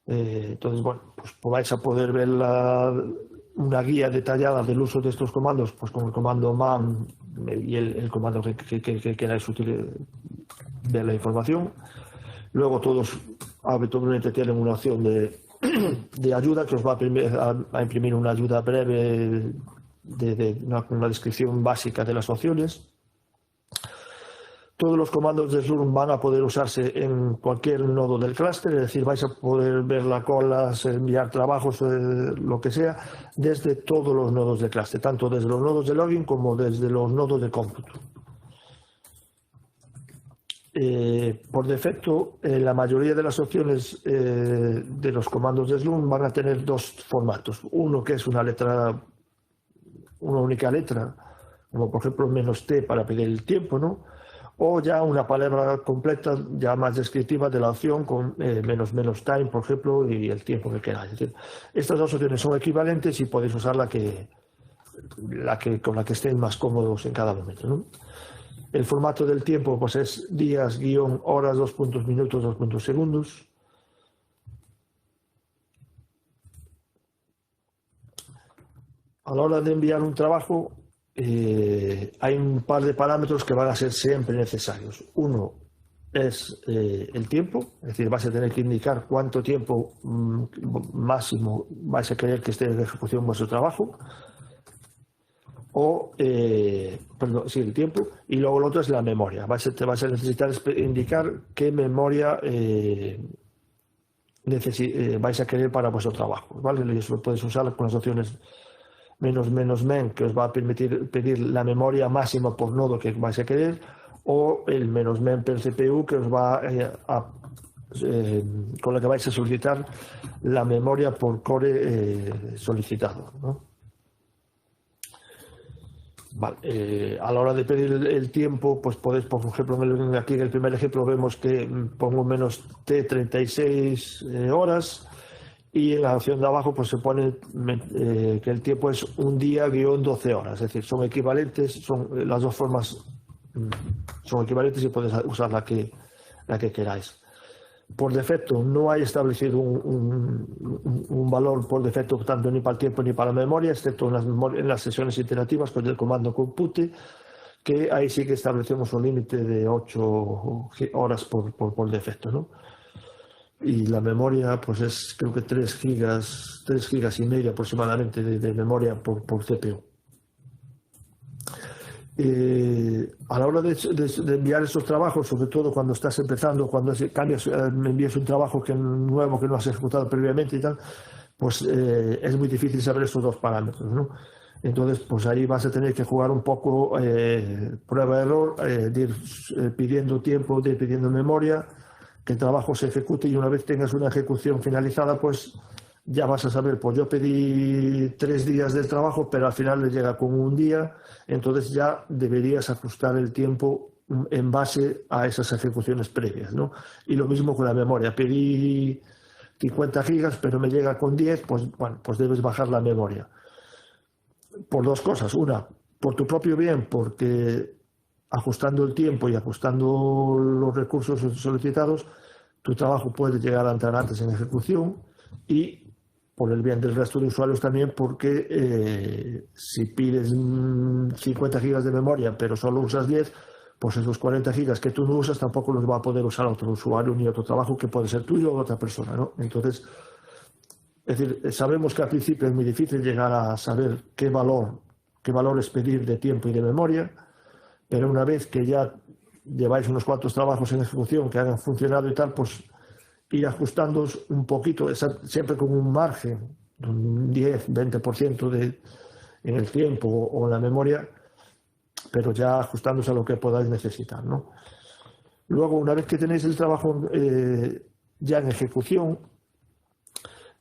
Entonces, bueno, pues vais a poder ver una guía detallada del uso de estos comandos, pues con el comando man y el comando que queráis de la información. Luego todos habitualmente tienen una opción de ayuda, que os va a imprimir una ayuda breve con una descripción básica de las opciones. Todos los comandos de Slurm van a poder usarse en cualquier nodo del clúster, es decir, vais a poder ver la cola, enviar trabajos, lo que sea, desde todos los nodos del clúster, tanto desde los nodos de login como desde los nodos de cómputo. Por defecto, la mayoría de las opciones de los comandos de Slurm van a tener dos formatos. Uno que es una única letra, como por ejemplo -t para pedir el tiempo, ¿no? O ya una palabra completa, ya más descriptiva de la opción, con --time, por ejemplo, y el tiempo que queráis. Es decir, estas dos opciones son equivalentes y podéis usar con la que estéis más cómodos en cada momento, ¿no? El formato del tiempo, pues es días, horas, minutos, segundos. A la hora de enviar un trabajo, hay un par de parámetros que van a ser siempre necesarios. Uno es el tiempo, es decir, vais a tener que indicar cuánto tiempo máximo vais a querer que esté en ejecución vuestro trabajo. El tiempo. Y luego lo otro es la memoria. Vais a necesitar indicar qué memoria vais a querer para vuestro trabajo, ¿vale? Y eso lo podéis usar con las opciones -men, que os va a permitir pedir la memoria máxima por nodo que vais a querer, o el -men per CPU, que os va con la que vais a solicitar la memoria por core solicitado, ¿no? Vale. A la hora de pedir el tiempo, pues podéis, por ejemplo, aquí en el primer ejemplo vemos que pongo -t 36 horas, y en la opción de abajo pues se pone que el tiempo es un día guión 12 horas, es decir, son equivalentes, las dos formas son equivalentes y podéis usar la que queráis. Por defecto no hay establecido un valor por defecto tanto ni para el tiempo ni para la memoria, excepto en las sesiones iterativas con el comando compute, que ahí sí que establecemos un límite de 8 horas por defecto, ¿no? Y la memoria pues es, creo que 3 gigas y medio aproximadamente de memoria por CPU. A la hora de enviar esos trabajos, sobre todo cuando estás empezando, cuando me envías un trabajo nuevo que no has ejecutado previamente y tal, pues es muy difícil saber esos dos parámetros, ¿no? Entonces, pues ahí vas a tener que jugar un poco prueba-error, de ir pidiendo tiempo, de ir pidiendo memoria, que el trabajo se ejecute, y una vez tengas una ejecución finalizada, pues ya vas a saber, pues yo pedí 3 días del trabajo, pero al final le llega con un día, entonces ya deberías ajustar el tiempo en base a esas ejecuciones previas, ¿no? Y lo mismo con la memoria, pedí 50 gigas, pero me llega con 10, pues bueno, pues debes bajar la memoria. Por dos cosas: una, por tu propio bien, porque ajustando el tiempo y ajustando los recursos solicitados, tu trabajo puede llegar a entrar antes en ejecución, y por el bien del resto de usuarios también, porque si pides 50 gigas de memoria pero solo usas 10, pues esos 40 gigas que tú no usas tampoco los va a poder usar otro usuario ni otro trabajo que puede ser tuyo o de otra persona, ¿no? Entonces, es decir, sabemos que al principio es muy difícil llegar a saber qué valores pedir de tiempo y de memoria, pero una vez que ya lleváis unos cuantos trabajos en ejecución que hayan funcionado y tal, pues ir ajustándoos un poquito, siempre con un margen, un 10-20% en el tiempo o en la memoria, pero ya ajustándose a lo que podáis necesitar, ¿no? Luego, una vez que tenéis el trabajo ya en ejecución,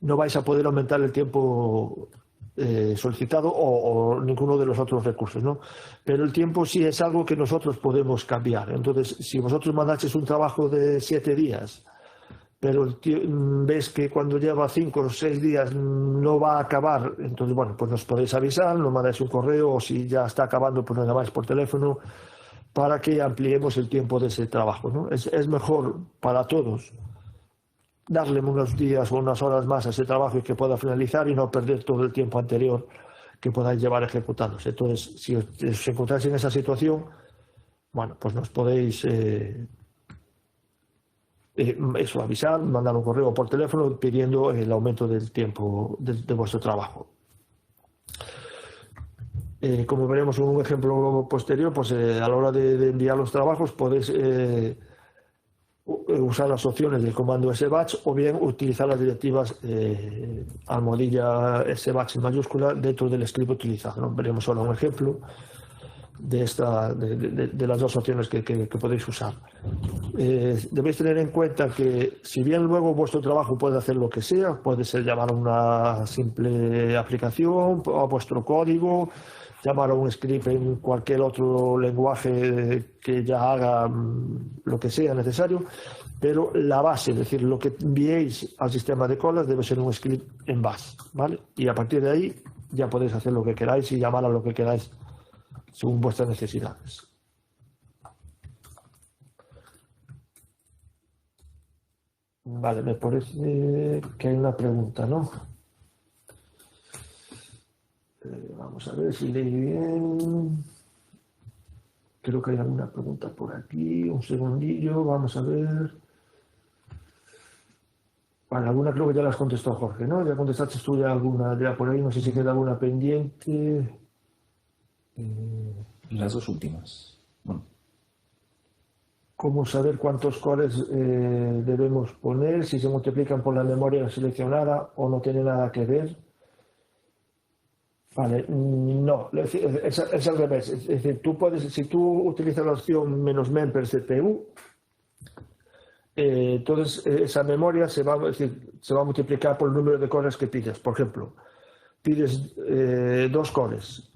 no vais a poder aumentar el tiempo solicitado o ninguno de los otros recursos, ¿no? Pero el tiempo sí es algo que nosotros podemos cambiar. Entonces, si vosotros mandasteis un trabajo de 7 días, pero ves que cuando lleva 5 o 6 días no va a acabar, entonces, bueno, pues nos podéis avisar, nos mandáis un correo, o si ya está acabando, pues nos llamáis por teléfono para que ampliemos el tiempo de ese trabajo, ¿no? Es mejor para todos darle unos días o unas horas más a ese trabajo y que pueda finalizar, y no perder todo el tiempo anterior que podáis llevar ejecutándose. Entonces, si os encontráis en esa situación, bueno, pues nos podéis avisar, mandar un correo por teléfono pidiendo el aumento del tiempo de vuestro trabajo. Como veremos en un ejemplo posterior, pues a la hora de enviar los trabajos podéis usar las opciones del comando sbatch, o bien utilizar las directivas almohadilla sbatch en mayúscula dentro del script utilizado, ¿no? Veremos ahora un ejemplo de las dos opciones que podéis usar. Debéis tener en cuenta que, si bien luego vuestro trabajo puede hacer lo que sea, puede ser llamar a una simple aplicación, a vuestro código, llamar a un script en cualquier otro lenguaje que ya haga lo que sea necesario, pero la base, es decir, lo que enviéis al sistema de colas debe ser un script en bash, ¿vale? Y a partir de ahí ya podéis hacer lo que queráis y llamar a lo que queráis según vuestras necesidades. Vale, me parece que hay una pregunta, ¿no? Vamos a ver si leí bien. Creo que hay alguna pregunta por aquí. Un segundillo, vamos a ver. Vale, alguna creo que ya las contestó Jorge, ¿no? Ya contestaste tú ya alguna ya por ahí, no sé si queda alguna pendiente. Las dos últimas. Bueno. ¿Cómo saber cuántos cores debemos poner? Si se multiplican por la memoria seleccionada o no tiene nada que ver. Vale, no, es al revés. Es decir, tú puedes, si tú utilizas la opción "-men per CPU", entonces esa memoria es decir, se va a multiplicar por el número de cores que pides. Por ejemplo, pides 2 cores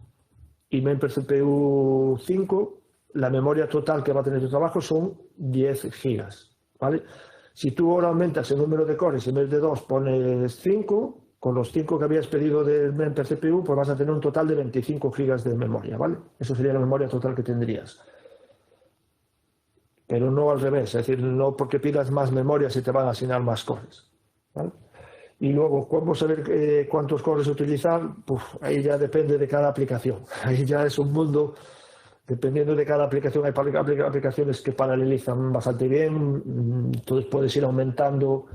y men per CPU 5, la memoria total que va a tener tu trabajo son 10 gigas, ¿vale? Si tú ahora aumentas el número de cores y en vez de 2 pones 5, con los 5 que habías pedido del men per CPU, pues vas a tener un total de 25 gigas de memoria, ¿vale? Eso sería la memoria total que tendrías. Pero no al revés, es decir, no porque pidas más memoria se te van a asignar más cores, ¿vale? Y luego, ¿cómo saber cuántos cores utilizar? Pues ahí ya depende de cada aplicación. Ahí ya es un mundo, dependiendo de cada aplicación. Hay aplicaciones que paralelizan bastante bien, entonces puedes ir aumentando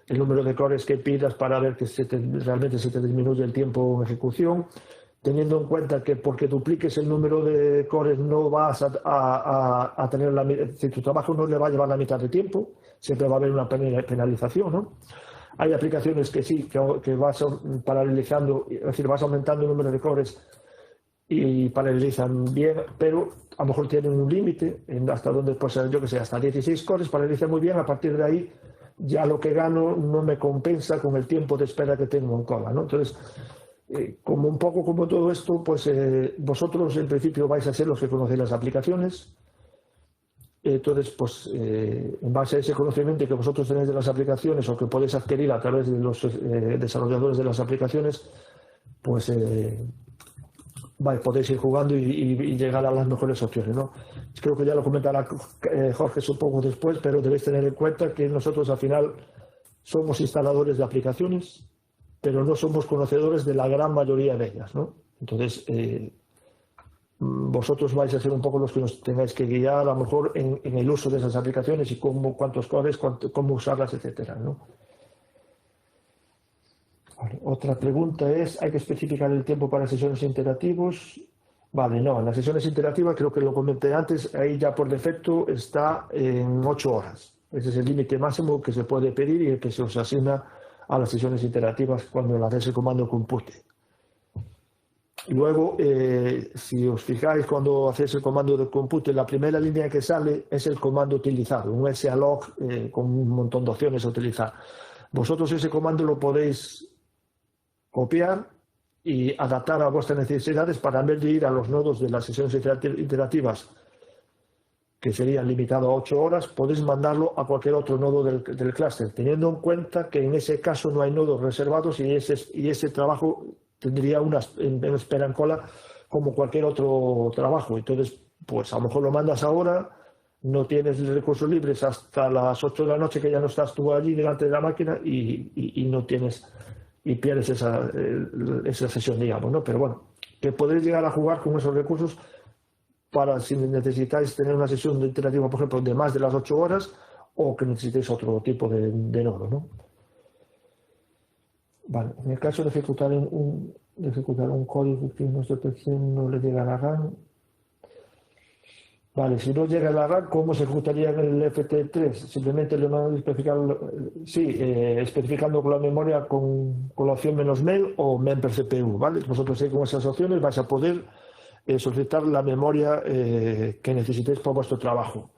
el número de cores que pidas para ver que realmente se te disminuye el tiempo en ejecución, teniendo en cuenta que porque dupliques el número de cores no vas a tener si tu trabajo no le va a llevar la mitad de tiempo, siempre va a haber una penalización, ¿no? Hay aplicaciones que sí, que vas paralelizando, es decir, vas aumentando el número de cores y paralelizan bien, pero a lo mejor tienen un límite hasta donde, pues yo que sé, hasta 16 cores paralizan muy bien. A partir de ahí ya lo que gano no me compensa con el tiempo de espera que tengo en cola, ¿no? Entonces, como un poco como todo esto, pues vosotros en principio vais a ser los que conocéis las aplicaciones. Entonces, pues en base a ese conocimiento que vosotros tenéis de las aplicaciones o que podéis adquirir a través de los desarrolladores de las aplicaciones, pues podéis ir jugando y llegar a las mejores opciones, ¿no? Creo que ya lo comentará Jorge un poco después, pero debéis tener en cuenta que nosotros al final somos instaladores de aplicaciones, pero no somos conocedores de la gran mayoría de ellas, ¿no? Entonces, vosotros vais a ser un poco los que nos tengáis que guiar a lo mejor en el uso de esas aplicaciones y cuántos cores, cómo usarlas, etcétera, ¿no? Vale. Otra pregunta es, ¿hay que especificar el tiempo para sesiones interactivos? Vale, no, en las sesiones interactivas creo que lo comenté antes, ahí ya por defecto está en 8 horas. Ese es el límite máximo que se puede pedir y el que se os asigna a las sesiones interactivas cuando le hacéis el comando compute. Luego, si os fijáis, cuando hacéis el comando de compute, la primera línea que sale es el comando utilizado, un salog con un montón de opciones a utilizar. Vosotros ese comando lo podéis copiar y adaptar a vuestras necesidades para, en vez de ir a los nodos de las sesiones interactivas, que serían limitados a 8 horas, podéis mandarlo a cualquier otro nodo del clúster, teniendo en cuenta que en ese caso no hay nodos reservados y ese trabajo tendría una espera en cola como cualquier otro trabajo. Entonces, pues a lo mejor lo mandas ahora, no tienes recursos libres hasta las 8 de la noche, que ya no estás tú allí delante de la máquina y no tienes, y pierdes esa sesión, digamos, ¿no? Pero bueno, que podéis llegar a jugar con esos recursos para si necesitáis tener una sesión interactiva, por ejemplo, de más de las 8 horas o que necesitéis otro tipo de nodo, ¿no? Vale, en el caso de ejecutar un código que nuestro PC no le llega a la RAM, vale, si no llega a la RAM, ¿cómo se ejecutaría en el FT3? Simplemente le mando a especificar, sí, especificando con la memoria con la opción "-men" o "-men per CPU", ¿vale? Vosotros ahí con esas opciones vais a poder solicitar la memoria que necesitéis para vuestro trabajo.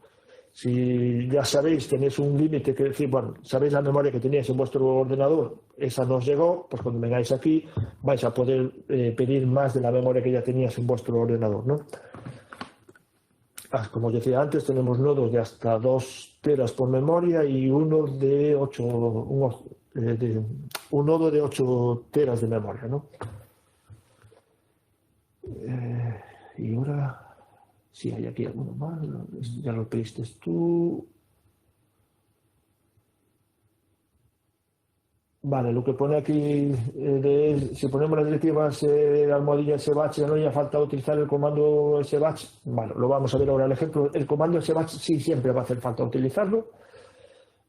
Si ya sabéis, tenéis un límite, que decir, bueno, sabéis la memoria que teníais en vuestro ordenador, esa no os llegó, pues cuando vengáis aquí vais a poder pedir más de la memoria que ya teníais en vuestro ordenador, ¿no? Como os decía antes, tenemos nodos de hasta 2 teras por memoria y un nodo de 8 teras de memoria, ¿no? Y ahora... Sí, hay aquí alguno más, ya lo pediste tú. Vale, lo que pone aquí, si ponemos las directivas almohadilla sbatch, ya no haría falta utilizar el comando sbatch. Bueno, lo vamos a ver ahora el ejemplo. El comando sbatch sí siempre va a hacer falta utilizarlo.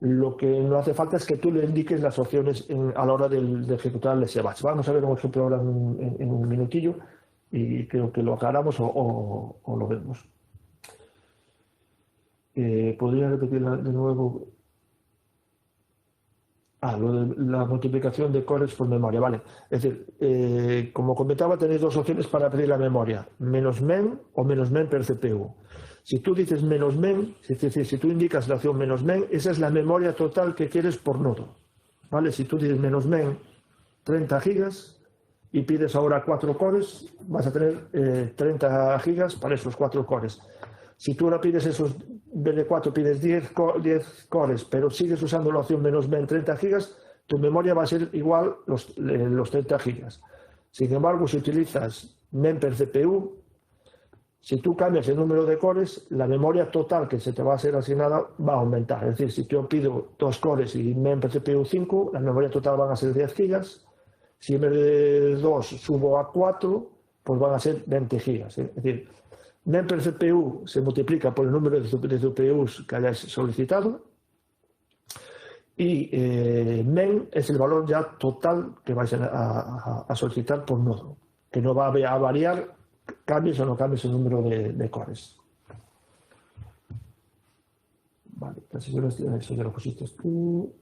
Lo que no hace falta es que tú le indiques las opciones a la hora de ejecutar el sbatch. Vamos a ver un ejemplo ahora en un minutillo y creo que lo aclaramos o lo vemos. ¿Podría repetir de nuevo? Lo de la multiplicación de cores por memoria, vale. Es decir, como comentaba, tenéis dos opciones para pedir la memoria, menos men o menos men per CPU. Si tú dices menos men, es decir, si tú indicas la opción menos men, esa es la memoria total que quieres por nodo. ¿Vale? Si tú dices menos men 30 gigas y pides ahora 4 cores, vas a tener 30 gigas para esos 4 cores. Si tú ahora pides esos, en vez de 4 pides 10 cores, pero sigues usando la opción menos men 30 gigas, tu memoria va a ser igual los 30 gigas. Sin embargo, si utilizas men per CPU, si tú cambias el número de cores, la memoria total que se te va a ser asignada va a aumentar. Es decir, si yo pido 2 cores y men per CPU 5, la memoria total van a ser 10 gigas. Si en vez de 2 subo a 4, pues van a ser 20 gigas. Es decir, men per CPU se multiplica por el número de CPUs que hayáis solicitado y men es el valor ya total que vais a solicitar por nodo, que no va a variar cambies o no cambies el número de cores. Vale, eso ya lo pusiste tú.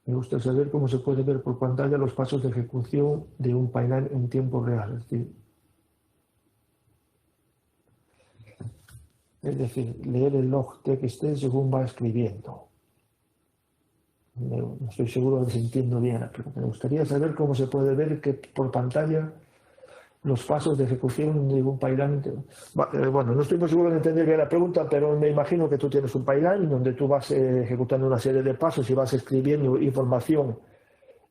Me gusta saber cómo se puede ver por pantalla los pasos de ejecución de un pipeline en tiempo real. Es decir, leer el log TXT según va escribiendo. No estoy seguro de si entiendo bien, pero me gustaría saber cómo se puede ver que por pantalla los pasos de ejecución de un pipeline. Bueno, no estoy muy seguro de entender bien la pregunta, pero me imagino que tú tienes un pipeline donde tú vas ejecutando una serie de pasos y vas escribiendo información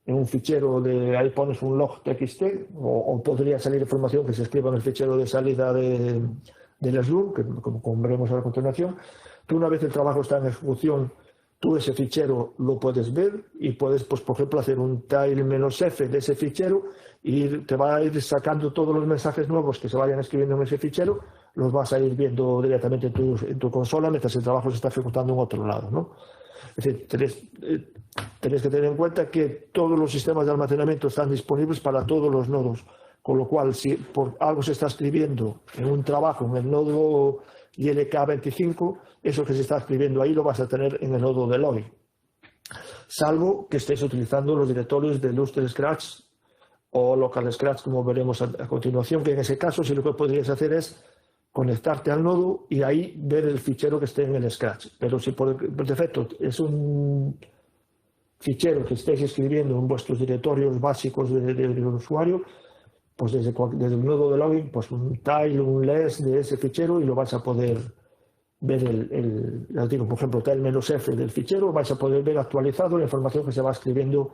en un fichero ahí pones un log txt o podría salir información que se escriba en el fichero de salida del SLUR, que como veremos a continuación. Tú, una vez el trabajo está en ejecución, tú ese fichero lo puedes ver y puedes, pues, por ejemplo, hacer un -f de ese fichero y te va a ir sacando todos los mensajes nuevos que se vayan escribiendo en ese fichero, los vas a ir viendo directamente en tu consola mientras el trabajo se está ejecutando en otro lado, ¿no? Es decir, tenéis que tener en cuenta que todos los sistemas de almacenamiento están disponibles para todos los nodos, con lo cual si por algo se está escribiendo en un trabajo en el nodo ILK25, eso que se está escribiendo ahí lo vas a tener en el nodo de login, salvo que estéis utilizando los directorios de Lustre Scratch o Local Scratch, como veremos a continuación, que en ese caso sí lo que podrías hacer es conectarte al nodo y ahí ver el fichero que esté en el Scratch. Pero si por defecto es un fichero que estéis escribiendo en vuestros directorios básicos del usuario, pues desde el nodo de login, pues un tile, un less de ese fichero y lo vais a poder ver ya digo, por ejemplo, tile-f del fichero, vais a poder ver actualizado la información que se va escribiendo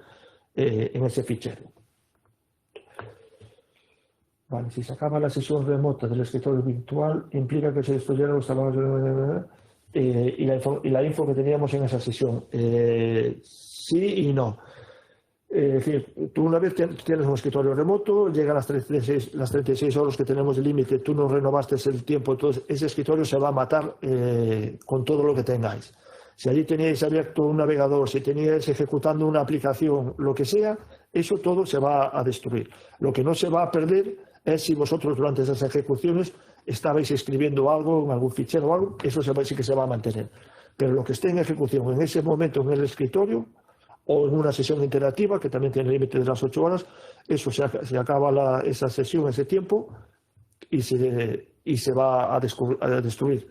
en ese fichero. Vale, si se acaba la sesión remota del escritorio virtual, implica que se destruyeron los talones y la info que teníamos en esa sesión. Sí y no. Es decir, tú una vez tienes un escritorio remoto, llegan las 36 horas que tenemos de límite, tú no renovaste el tiempo, entonces ese escritorio se va a matar con todo lo que tengáis. Si allí teníais abierto un navegador, si teníais ejecutando una aplicación, lo que sea, eso todo se va a destruir. Lo que no se va a perder es si vosotros durante esas ejecuciones estabais escribiendo algo en algún fichero o algo, eso sí que se va a mantener. Pero lo que esté en ejecución en ese momento en el escritorio o en una sesión interactiva, que también tiene límite de las 8 horas, eso se acaba esa sesión, ese tiempo, y se va a destruir.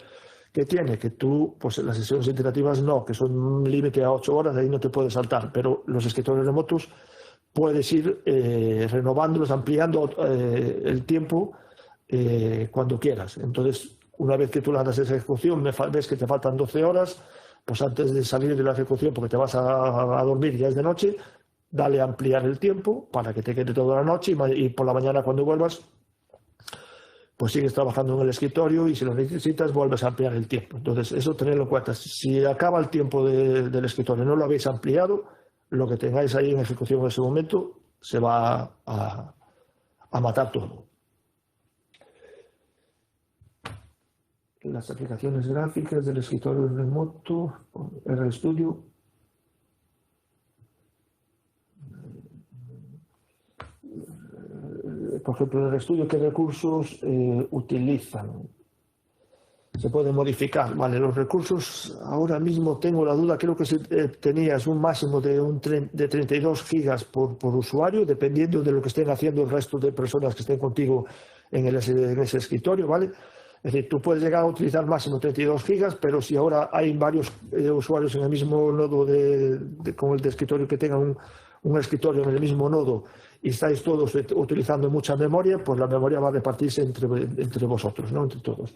¿Qué tiene? Que tú, pues las sesiones interactivas no, que son un límite a 8 horas, de ahí no te puedes saltar, pero los escritorios remotos puedes ir renovándolos, ampliando el tiempo cuando quieras. Entonces, una vez que tú le das esa ejecución, ves que te faltan 12 horas, pues antes de salir de la ejecución, porque te vas a dormir, ya es de noche, dale a ampliar el tiempo para que te quede toda la noche y por la mañana cuando vuelvas, pues sigues trabajando en el escritorio y si lo necesitas vuelves a ampliar el tiempo. Entonces, eso tenedlo en cuenta. Si acaba el tiempo del escritorio y no lo habéis ampliado, lo que tengáis ahí en ejecución en ese momento se va a matar todo. Las aplicaciones gráficas del escritorio remoto, RStudio. Por ejemplo, en RStudio, ¿qué recursos utilizan? se pueden modificar. Vale, los recursos, ahora mismo tengo la duda, creo que tenías un máximo de 32 gigas por usuario, dependiendo de lo que estén haciendo el resto de personas que estén contigo en ese escritorio, ¿vale? Es decir, tú puedes llegar a utilizar máximo 32 gigas, pero si ahora hay varios usuarios en el mismo nodo con el de escritorio que tengan un escritorio en el mismo nodo y estáis todos utilizando mucha memoria, pues la memoria va a repartirse entre vosotros, ¿no? Entre todos.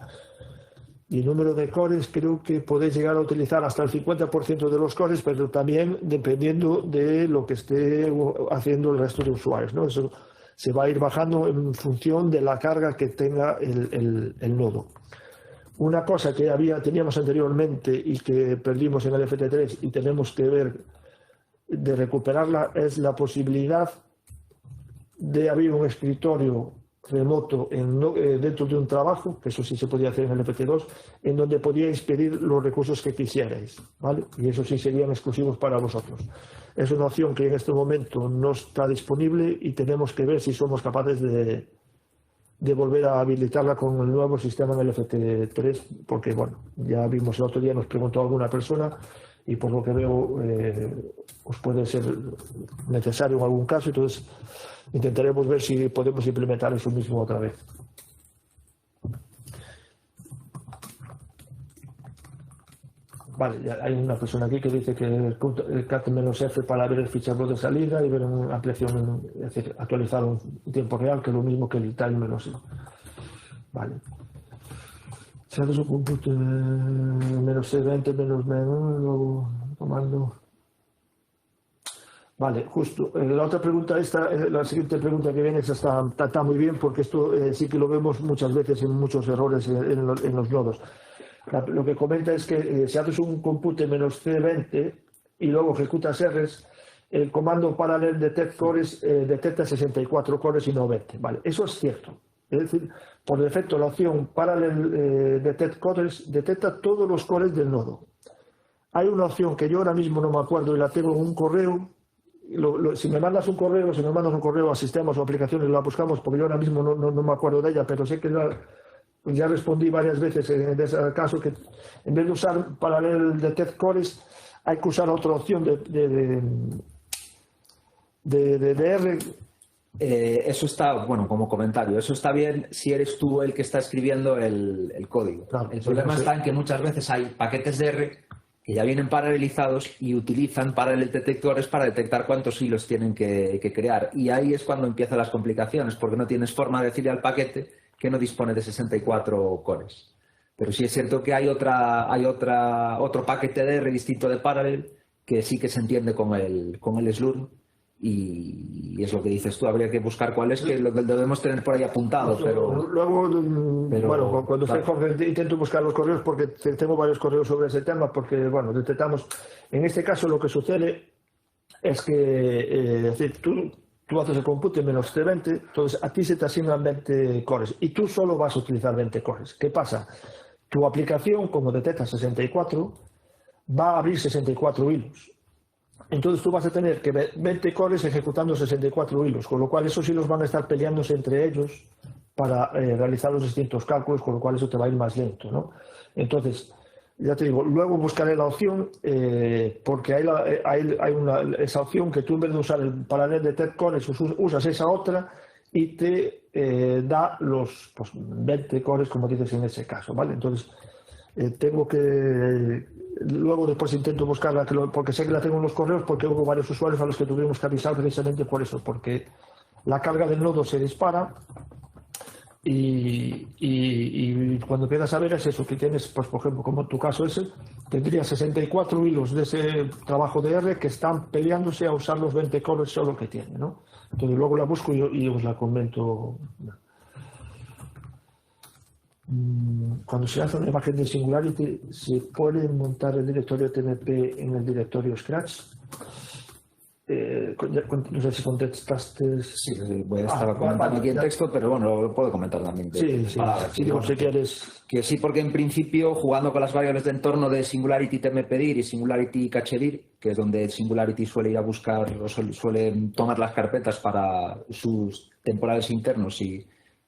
Y el número de cores, creo que podéis llegar a utilizar hasta el 50% de los cores, pero también dependiendo de lo que esté haciendo el resto de usuarios, ¿no? Eso se va a ir bajando en función de la carga que tenga el nodo. Una cosa que teníamos anteriormente y que perdimos en el FT3 y tenemos que ver de recuperarla es la posibilidad de abrir un escritorio remoto dentro de un trabajo, que eso sí se podía hacer en el FT2, en donde podíais pedir los recursos que quisierais, ¿vale? Y eso sí serían exclusivos para vosotros. Es una opción que en este momento no está disponible y tenemos que ver si somos capaces de volver a habilitarla con el nuevo sistema en el FT3, porque bueno, ya vimos el otro día, nos preguntó alguna persona y por lo que veo os puede ser necesario en algún caso, entonces intentaremos ver si podemos implementar eso mismo otra vez. Vale, ya hay una persona aquí que dice que el cat-F para ver el fichero de salida y ver una ampliación, es decir, actualizar en tiempo real, que es lo mismo que el time-. Vale. Se hace su cómputo -C20 luego comando. Vale, justo. La otra pregunta, la siguiente pregunta que viene, está muy bien, porque esto sí que lo vemos muchas veces en muchos errores en los nodos. Lo que comenta es que si haces un compute -C20 y luego ejecutas Rs, el comando parallel detect cores detecta 64 cores y no 20. Vale, eso es cierto. Es decir, por defecto la opción parallel detect cores detecta todos los cores del nodo. Hay una opción que yo ahora mismo no me acuerdo y la tengo en un correo. Si me mandas un correo a sistemas o aplicaciones, la buscamos, porque yo ahora mismo no me acuerdo de ella, pero sé que ya respondí varias veces en ese caso, que en vez de usar parallel detect cores hay que usar otra opción de R. Eso está, bueno, como comentario, eso está bien si eres tú el que está escribiendo el código. Claro, el problema está en que muchas veces hay paquetes de R que ya vienen paralelizados y utilizan parallel detectores para detectar cuántos hilos tienen que crear. Y ahí es cuando empiezan las complicaciones, porque no tienes forma de decirle al paquete que no dispone de 64 cores. Pero sí es cierto que hay otro paquete de R distinto de parallel que sí que se entiende con el slurm. Y es lo que dices tú, habría que buscar cuál es, que lo debemos tener por ahí apuntado, pero... Luego, bueno, cuando esté Jorge, intento buscar los correos porque tengo varios correos sobre ese tema, porque, bueno, detectamos... En este caso lo que sucede es que, es decir, tú haces el compute -C20, entonces a ti se te asignan 20 cores y tú solo vas a utilizar 20 cores. ¿Qué pasa? Tu aplicación, como detecta 64, va a abrir 64 hilos. Entonces tú vas a tener que 20 cores ejecutando 64 hilos, con lo cual esos hilos van a estar peleándose entre ellos para realizar los distintos cálculos, con lo cual eso te va a ir más lento, ¿no? Entonces, ya te digo, luego buscaré la opción, porque hay esa opción que tú en vez de usar el parallel detect cores usas esa otra y te da los 20 cores, como dices en ese caso, ¿vale? Entonces, tengo que... Luego después intento buscarla, porque sé que la tengo en los correos, porque hubo varios usuarios a los que tuvimos que avisar precisamente por eso, porque la carga del nodo se dispara y cuando empiezas a ver es eso, que tienes, pues por ejemplo, como en tu caso ese, tendrías 64 hilos de ese trabajo de R que están peleándose a usar los 20 cores solo que tiene, ¿no? Entonces luego la busco y os la comento. Cuando se hace una imagen de Singularity, ¿se puede montar el directorio TMP en el directorio Scratch? No sé si contestaste. Sí, voy a estar comentando aquí en texto, pero bueno, lo puedo comentar también. Sí, si quieres. Que sí, porque en principio, jugando con las variables de entorno de Singularity TMPdir y Singularity cachedir, que es donde Singularity suele ir a buscar o suele tomar las carpetas para sus temporales internos y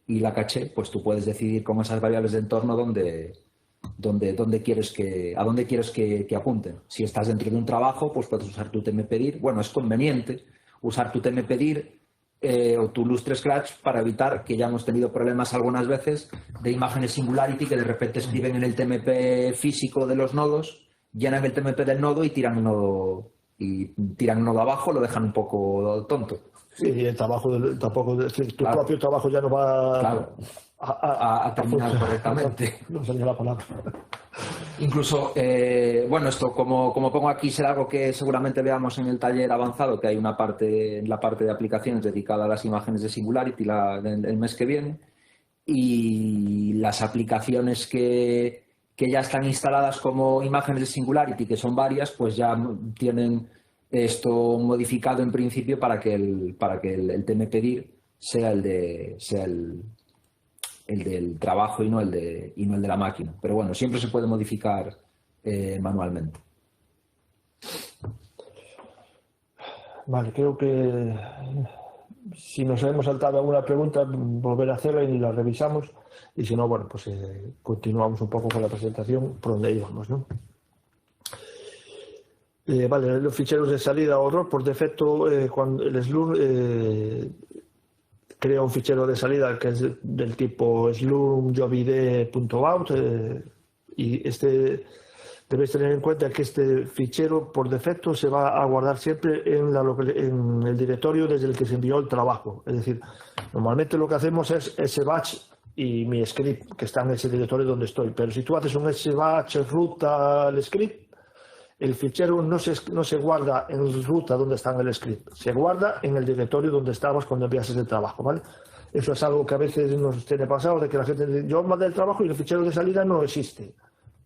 la caché, pues tú puedes decidir con esas variables de entorno dónde dónde quieres a dónde quieres que apunten. Si estás dentro de un trabajo, pues puedes usar tu tmpedir. Bueno, es conveniente usar tu tmpedir o tu lustre scratch para evitar que ya hemos tenido problemas algunas veces de imágenes Singularity que de repente escriben en el tmp físico de los nodos, llenan el tmp del nodo y tiran el nodo abajo, lo dejan un poco tonto. Sí, y el trabajo tampoco, tu propio trabajo ya no va a terminar correctamente. No salía la palabra. Incluso, bueno, esto como pongo aquí será algo que seguramente veamos en el taller avanzado, que hay una parte, en la parte de aplicaciones dedicada a las imágenes de Singularity el mes que viene, y las aplicaciones que ya están instaladas como imágenes de Singularity, que son varias, pues ya tienen esto modificado en principio para que el tmpedir sea el del trabajo y no el de la máquina. Pero bueno, siempre se puede modificar manualmente. Vale, creo que si nos hemos saltado alguna pregunta, volver a hacerla y la revisamos. Y si no, bueno, pues continuamos un poco con la presentación por donde íbamos, ¿no? Vale, los ficheros de salida o error, por defecto, cuando el slurm crea un fichero de salida que es del tipo slurm-jobid.out y debéis tener en cuenta que este fichero por defecto se va a guardar siempre en el directorio desde el que se envió el trabajo. Es decir, normalmente lo que hacemos es sbatch y mi script que está en ese directorio donde estoy, pero si tú haces un sbatch root al script, el fichero no se guarda en ruta donde está en el script, se guarda en el directorio donde estabas cuando enviases el trabajo, ¿vale? Eso es algo que a veces nos tiene pasado, de que la gente dice, yo mandé el trabajo y el fichero de salida no existe.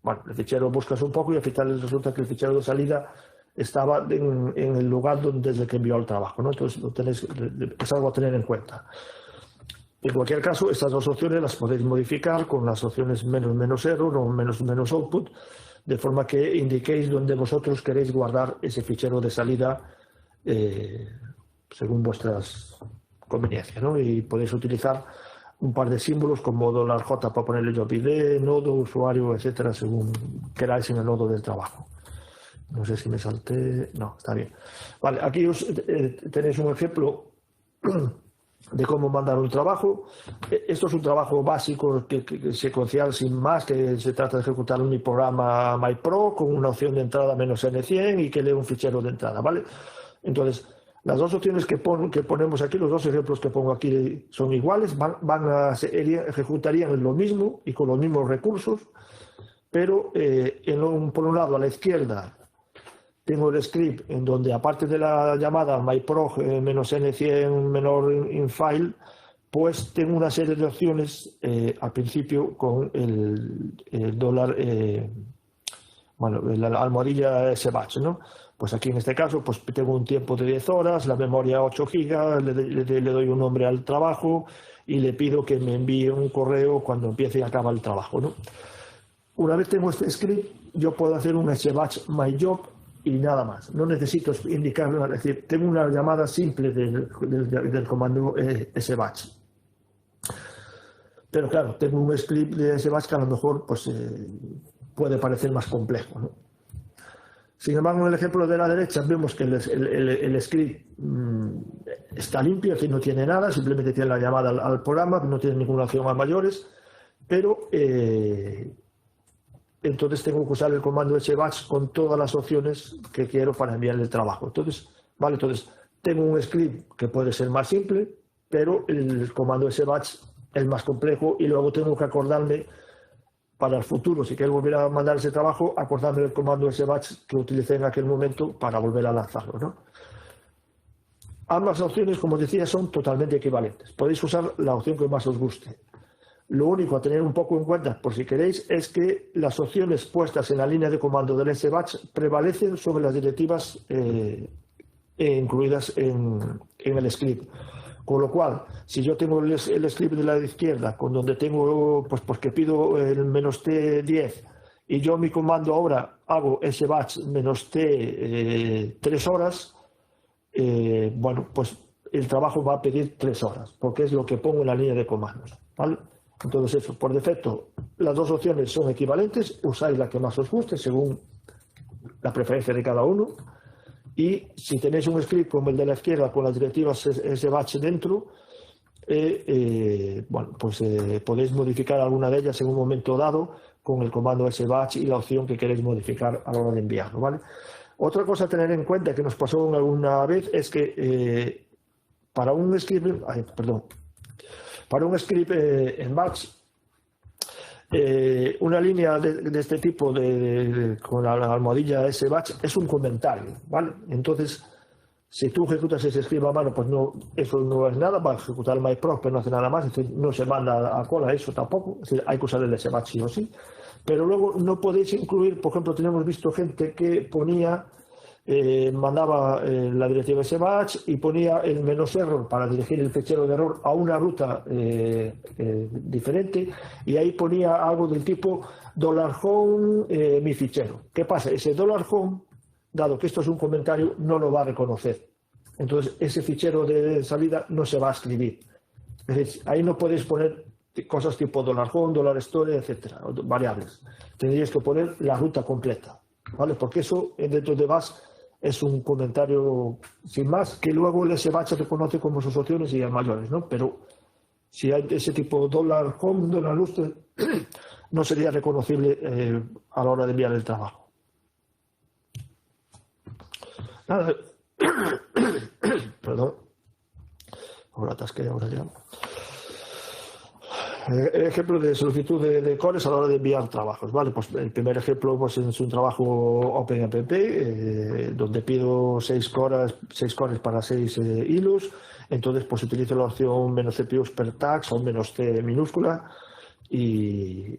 Bueno, el fichero buscas un poco y al final resulta que el fichero de salida estaba en el lugar desde el que envió el trabajo, ¿no? Entonces es algo a tener en cuenta. En cualquier caso, estas dos opciones las podéis modificar con las opciones menos error o menos output, de forma que indiquéis dónde vosotros queréis guardar ese fichero de salida según vuestras conveniencias, ¿no? Y podéis utilizar un par de símbolos como $J para ponerle job ID, nodo, usuario, etcétera, según queráis en el nodo del trabajo. No sé si me salté. No, está bien. Vale, aquí tenéis un ejemplo de cómo mandar un trabajo. Esto es un trabajo básico que secuencial sin más, que se trata de ejecutar un programa MyPro con una opción de entrada -N100 y que lee un fichero de entrada, ¿vale? Entonces, las dos opciones que ponemos aquí, los dos ejemplos que pongo aquí son iguales, ejecutarían lo mismo y con los mismos recursos, pero por un lado a la izquierda tengo el script en donde, aparte de la llamada myprog -N100 -infile, pues tengo una serie de opciones al principio con el dólar, la almohadilla sbatch, ¿no? Pues aquí en este caso pues tengo un tiempo de 10 horas, la memoria 8 gigas, le doy un nombre al trabajo y le pido que me envíe un correo cuando empiece y acaba el trabajo, ¿no? Una vez tengo este script, yo puedo hacer un sbatch myjob y nada más. No necesito indicarlo, es decir, tengo una llamada simple del comando sbatch. Pero claro, tengo un script de sbatch que a lo mejor pues, puede parecer más complejo, ¿no? Sin embargo, en el ejemplo de la derecha vemos que el script está limpio, es decir, no tiene nada, simplemente tiene la llamada al programa, no tiene ninguna opción a mayores, pero entonces tengo que usar el comando sbatch con todas las opciones que quiero para enviar el trabajo. Entonces tengo un script que puede ser más simple, pero el comando sbatch es más complejo y luego tengo que acordarme para el futuro, si quiero volver a mandar ese trabajo, acordarme del comando sbatch que utilicé en aquel momento para volver a lanzarlo, ¿no? Ambas opciones, como decía, son totalmente equivalentes. Podéis usar la opción que más os guste. Lo único a tener un poco en cuenta, por si queréis, es que las opciones puestas en la línea de comando del sbatch prevalecen sobre las directivas incluidas en el script. Con lo cual, si yo tengo el script de la izquierda, con donde tengo, pues porque pido el -T10, y yo mi comando ahora hago sbatch -T 3 horas, bueno, pues el trabajo va a pedir 3 horas, porque es lo que pongo en la línea de comandos, ¿vale? Entonces eso, por defecto, las dos opciones son equivalentes, usáis la que más os guste según la preferencia de cada uno. Y si tenéis un script como el de la izquierda con las directivas SBatch dentro, bueno, pues podéis modificar alguna de ellas en un momento dado con el comando SBatch y la opción que queréis modificar a la hora de enviarlo, ¿vale? Otra cosa a tener en cuenta que nos pasó alguna vez es que para un script, en batch, una línea de este tipo con la almohadilla SBatch es un comentario, ¿vale? Entonces, si tú ejecutas ese script a mano, pues no, eso no es nada, va a ejecutar el myproc, pero no hace nada más, entonces no se manda a cola eso tampoco, es decir, hay que usar el SBatch sí o sí. Pero luego no podéis incluir, por ejemplo, tenemos visto gente que ponía, mandaba la directiva SBatch y ponía el "-error" para dirigir el fichero de error a una ruta diferente, y ahí ponía algo del tipo $home mi fichero. ¿Qué pasa? Ese $home, dado que esto es un comentario, no lo va a reconocer. Entonces, ese fichero de salida no se va a escribir. Es decir, ahí no podéis poner cosas tipo $home, $story, etcétera, variables. Tendríais que poner la ruta completa, ¿vale? Porque eso dentro de Bash es un comentario sin más, que luego el SBatch reconoce como sus opciones y es mayores, ¿no? Pero si hay ese tipo $home, $lustre, no sería reconocible a la hora de enviar el trabajo. Nada. Perdón. Ahora atasqué, ahora ya. Ejemplo de solicitud de cores a la hora de enviar trabajos, ¿vale? Pues el primer ejemplo pues, es un trabajo OpenMP, donde pido 6 cores para 6 hilos. Entonces pues utilizo la opción "-CPUs per tags" o "-C minúscula y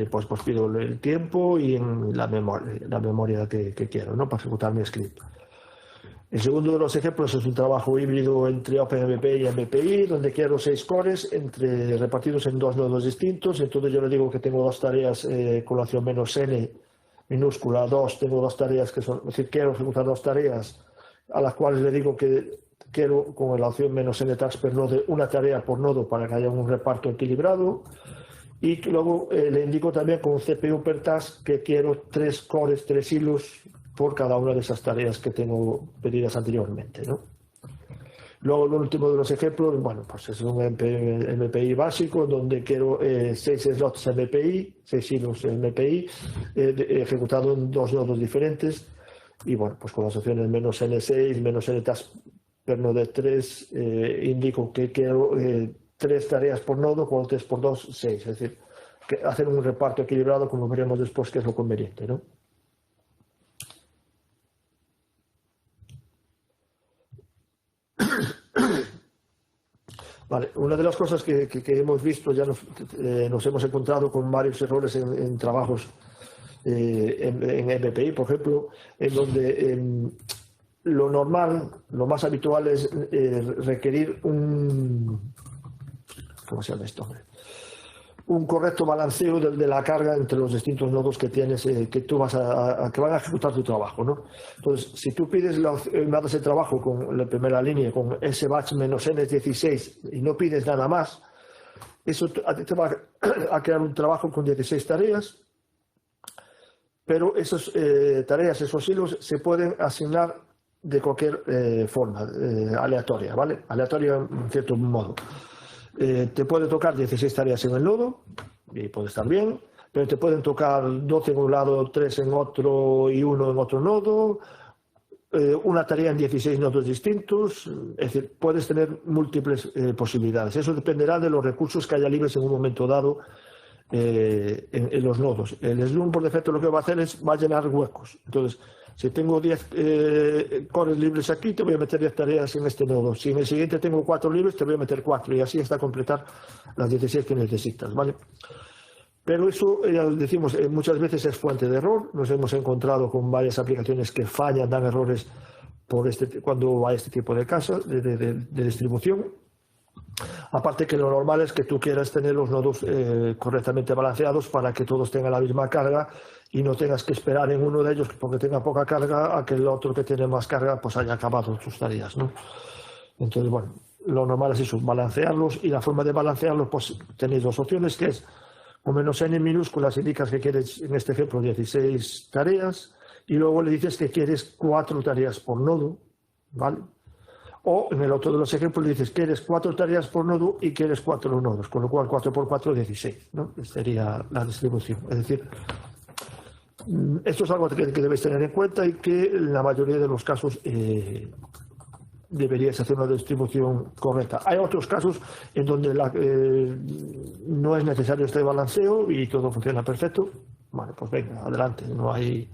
pues pido el tiempo y en la memoria que quiero, ¿no? Para ejecutar mi script. El segundo de los ejemplos es un trabajo híbrido entre OpenMP y MPI, donde quiero 6 cores repartidos en 2 nodos distintos. Entonces yo le digo que tengo 2 tareas con la opción "-n minúscula 2", tengo 2 tareas que son, es decir, quiero ejecutar 2 tareas a las cuales le digo que quiero con la opción "-n tags per node" una tarea por nodo para que haya un reparto equilibrado. Y luego le indico también con CPU per task que quiero 3 cores, 3 hilos por cada una de esas tareas que tengo pedidas anteriormente, ¿no? Luego el último de los ejemplos, bueno, pues es un MPI básico donde quiero 6 slots MPI, 6 hilos MPI ejecutado en 2 nodos diferentes, y bueno, pues con las opciones "-n6", "-n task per node 3 indico que quiero 3 tareas por nodo, con 3 por 2, 6, es decir, que hacer un reparto equilibrado, como veremos después que es lo conveniente, ¿no? Vale, una de las cosas que hemos visto, ya nos hemos encontrado con varios errores en trabajos en MPI, por ejemplo, en donde lo normal, lo más habitual es requerir ¿cómo se llama esto? Un correcto balanceo de la carga entre los distintos nodos que tienes, que tú que van a ejecutar tu trabajo, ¿no? Entonces, si tú pides mandas el trabajo con la primera línea, con SBatch "-n16" y no pides nada más, eso te va a crear un trabajo con 16 tareas, pero esas tareas, esos hilos, se pueden asignar de cualquier forma, aleatoria, ¿vale? Aleatoria en cierto modo. Te puede tocar 16 tareas en el nodo, y puede estar bien, pero te pueden tocar 12 en un lado, 3 en otro y 1 en otro nodo, una tarea en 16 nodos distintos, es decir, puedes tener múltiples posibilidades. Eso dependerá de los recursos que haya libres en un momento dado en los nodos. El Slurm por defecto lo que va a hacer va a llenar huecos. Entonces, si tengo 10 cores libres aquí, te voy a meter 10 tareas en este nodo. Si en el siguiente tengo 4 libres, te voy a meter 4 y así hasta completar las 16 que necesitas, ¿vale? Pero eso, ya decimos, muchas veces es fuente de error. Nos hemos encontrado con varias aplicaciones que fallan, dan errores cuando hay este tipo de casos de distribución. Aparte que lo normal es que tú quieras tener los nodos correctamente balanceados para que todos tengan la misma carga y no tengas que esperar en uno de ellos porque tenga poca carga a que el otro que tiene más carga pues haya acabado sus tareas, ¿no? Entonces, bueno, lo normal es eso, balancearlos, y la forma de balancearlos, pues tenéis dos opciones, que es con menos n minúsculas indicas que quieres, en este ejemplo, 16 tareas, y luego le dices que quieres 4 tareas por nodo, ¿vale? O en el otro de los ejemplos le dices que quieres 4 tareas por nodo y quieres 4 nodos, con lo cual 4 por 4, 16, ¿no? Sería la distribución. Es decir, esto es algo que debéis tener en cuenta y que en la mayoría de los casos deberíais hacer una distribución correcta. Hay otros casos en donde no es necesario este balanceo y todo funciona perfecto. Bueno, pues venga, adelante, no hay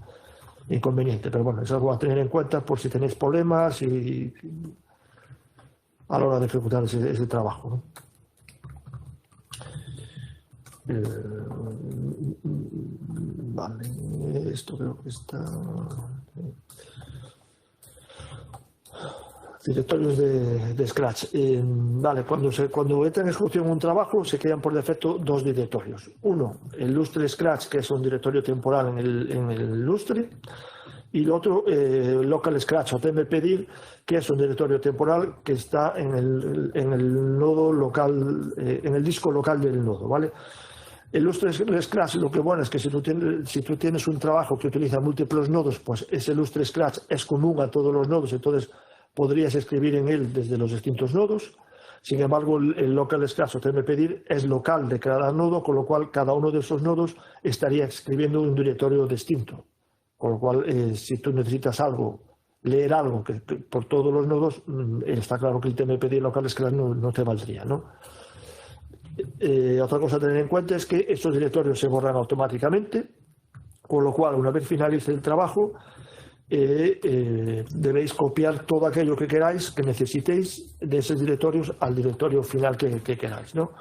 inconveniente, pero bueno, es algo a tener en cuenta por si tenéis problemas y a la hora de ejecutar ese trabajo, ¿no? Vale, esto creo que está... Directorios de Scratch. Vale, cuando entra en ejecución un trabajo se crean por defecto dos directorios. Uno, el lustre Scratch, que es un directorio temporal en el lustre, y el otro, local Scratch o tmpdir, que es un directorio temporal que está en el nodo local, en el disco local del nodo, ¿vale? El lustre Scratch, lo que bueno es que si tú tienes un trabajo que utiliza múltiples nodos, pues ese lustre Scratch es común a todos los nodos, entonces podrías escribir en él desde los distintos nodos. Sin embargo, el local Scratch o tmpdir es local de cada nodo, con lo cual cada uno de esos nodos estaría escribiendo un directorio distinto. Con lo cual, si tú necesitas leer algo por todos los nodos, está claro que el tmpdir local Scratch no te valdría, ¿no? Otra cosa a tener en cuenta es que estos directorios se borran automáticamente, con lo cual, una vez finalice el trabajo, debéis copiar todo aquello que queráis, que necesitéis de esos directorios al directorio final que queráis, ¿no?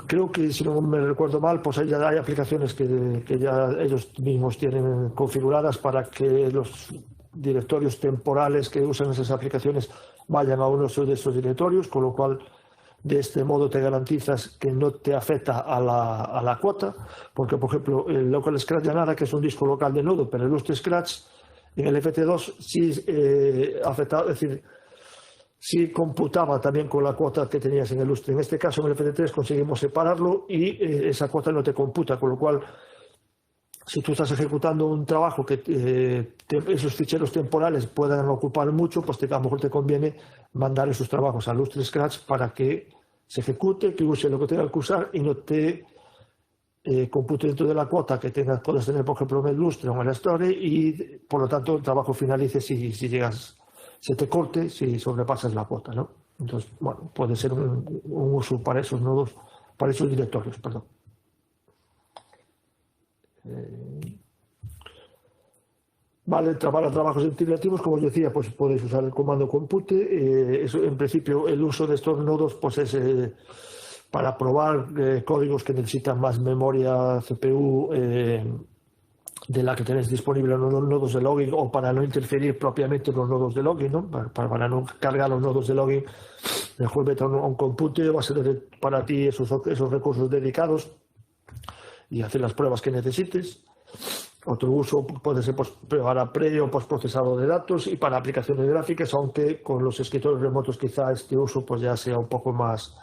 Creo que, si no me recuerdo mal, pues hay aplicaciones que ya ellos mismos tienen configuradas para que los directorios temporales que usan esas aplicaciones vayan a uno de esos directorios, con lo cual de este modo te garantizas que no te afecta a la cuota, porque por ejemplo el local Scratch ya nada, que es un disco local de nodo, pero el lustre Scratch en el FT2 sí afectaba, es decir, sí computaba también con la cuota que tenías en el lustre. En este caso en el FT3 conseguimos separarlo y esa cuota no te computa, con lo cual si tú estás ejecutando un trabajo que esos ficheros temporales puedan ocupar mucho, pues a lo mejor te conviene mandar esos trabajos al lustre Scratch para que se ejecute, que use lo que tenga que usar y no te compute dentro de la cuota que puedas tener, por ejemplo, en el lustre o en el store, y por lo tanto el trabajo finalice si se te corte, si sobrepasas la cuota, ¿no? Entonces, bueno, puede ser un uso para esos nodos, para esos directorios, perdón. Vale, para trabajos integrativos, como os decía, pues podéis usar el comando compute. Eso, en principio, el uso de estos nodos pues es para probar códigos que necesitan más memoria CPU de la que tenéis disponible en los nodos de login, o para no interferir propiamente con los nodos de login, ¿no? Para no cargar los nodos de login, mejor vete a un compute, va a ser para ti esos recursos dedicados y hacer las pruebas que necesites. Otro uso puede ser pues, para pre o postprocesado de datos y para aplicaciones gráficas, aunque con los escritorios remotos quizá este uso pues ya sea un poco más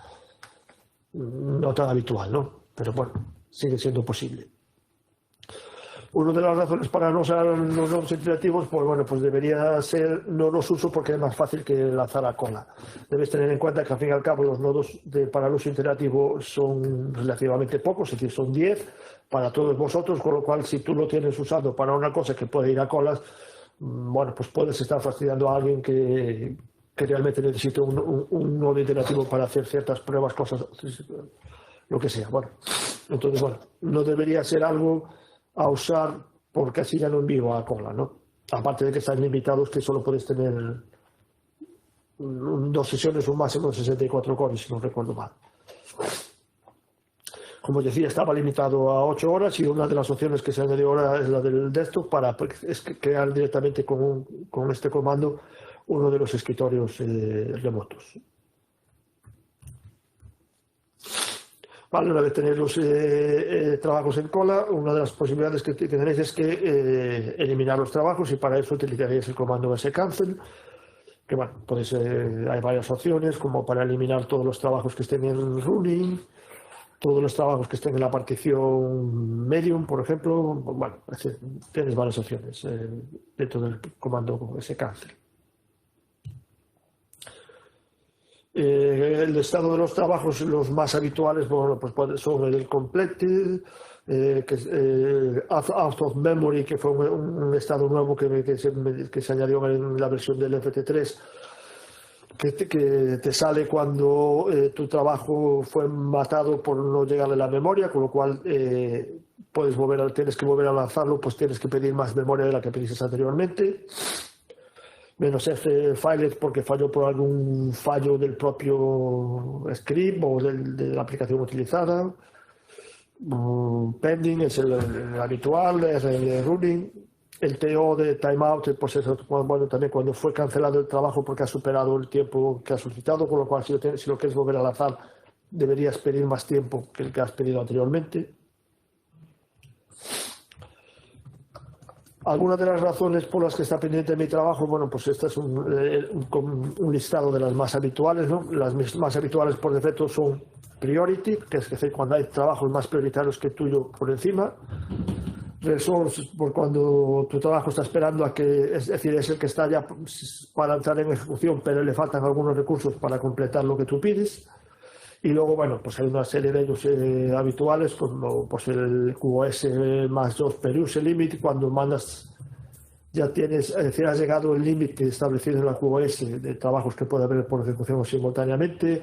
no tan habitual, ¿no? Pero bueno, sigue siendo posible. Una de las razones para no usar los nodos iterativos, pues bueno, pues debería ser no los uso porque es más fácil que lanzar a cola. Debes tener en cuenta que al fin y al cabo los nodos para el uso iterativo son relativamente pocos, es decir, son 10 para todos vosotros, con lo cual si tú lo tienes usado para una cosa que puede ir a colas, bueno, pues puedes estar fastidiando a alguien que realmente necesite un nodo iterativo para hacer ciertas pruebas, cosas, lo que sea. Bueno, entonces, bueno, no debería ser algo a usar porque así ya no envío a cola, ¿no? Aparte de que están limitados, que solo puedes tener 2 sesiones, un máximo de 64 cores, si no recuerdo mal. Como os decía, estaba limitado a 8 horas y una de las opciones que se añadió ahora es la del desktop para crear directamente con este comando uno de los escritorios remotos. Vale, una vez tenéis los trabajos en cola, una de las posibilidades que tenéis es que eliminar los trabajos, y para eso utilizaréis el comando scancel, que bueno, pues hay varias opciones, como para eliminar todos los trabajos que estén en running, todos los trabajos que estén en la partición medium, por ejemplo. Bueno, tienes varias opciones dentro del comando scancel. El estado de los trabajos, los más habituales, bueno, pues son el completed, out of memory, que fue un estado nuevo que se añadió en la versión del FT3, que te sale cuando tu trabajo fue matado por no llegarle a la memoria, con lo cual tienes que volver a lanzarlo, pues tienes que pedir más memoria de la que pediste anteriormente. Menos F filet porque falló por algún fallo del propio script o de la aplicación utilizada. Pending es el habitual, es el running. El TO de timeout, pues eso, bueno, también cuando fue cancelado el trabajo porque ha superado el tiempo que ha solicitado, con lo cual si lo quieres volver a lanzar deberías pedir más tiempo que el que has pedido anteriormente. Algunas de las razones por las que está pendiente mi trabajo, bueno, pues este es un listado de las más habituales, ¿no? Las más habituales por defecto son priority, que es decir, cuando hay trabajos más prioritarios que tuyo por encima. Resource, por cuando tu trabajo está esperando es decir, es el que está ya para entrar en ejecución, pero le faltan algunos recursos para completar lo que tú pides. Y luego, bueno, pues hay una serie de ellos habituales, como pues el QoS más 2 per use limit, cuando mandas, ya tienes, es decir, has llegado el límite establecido en la QoS de trabajos que puede haber por ejecución simultáneamente.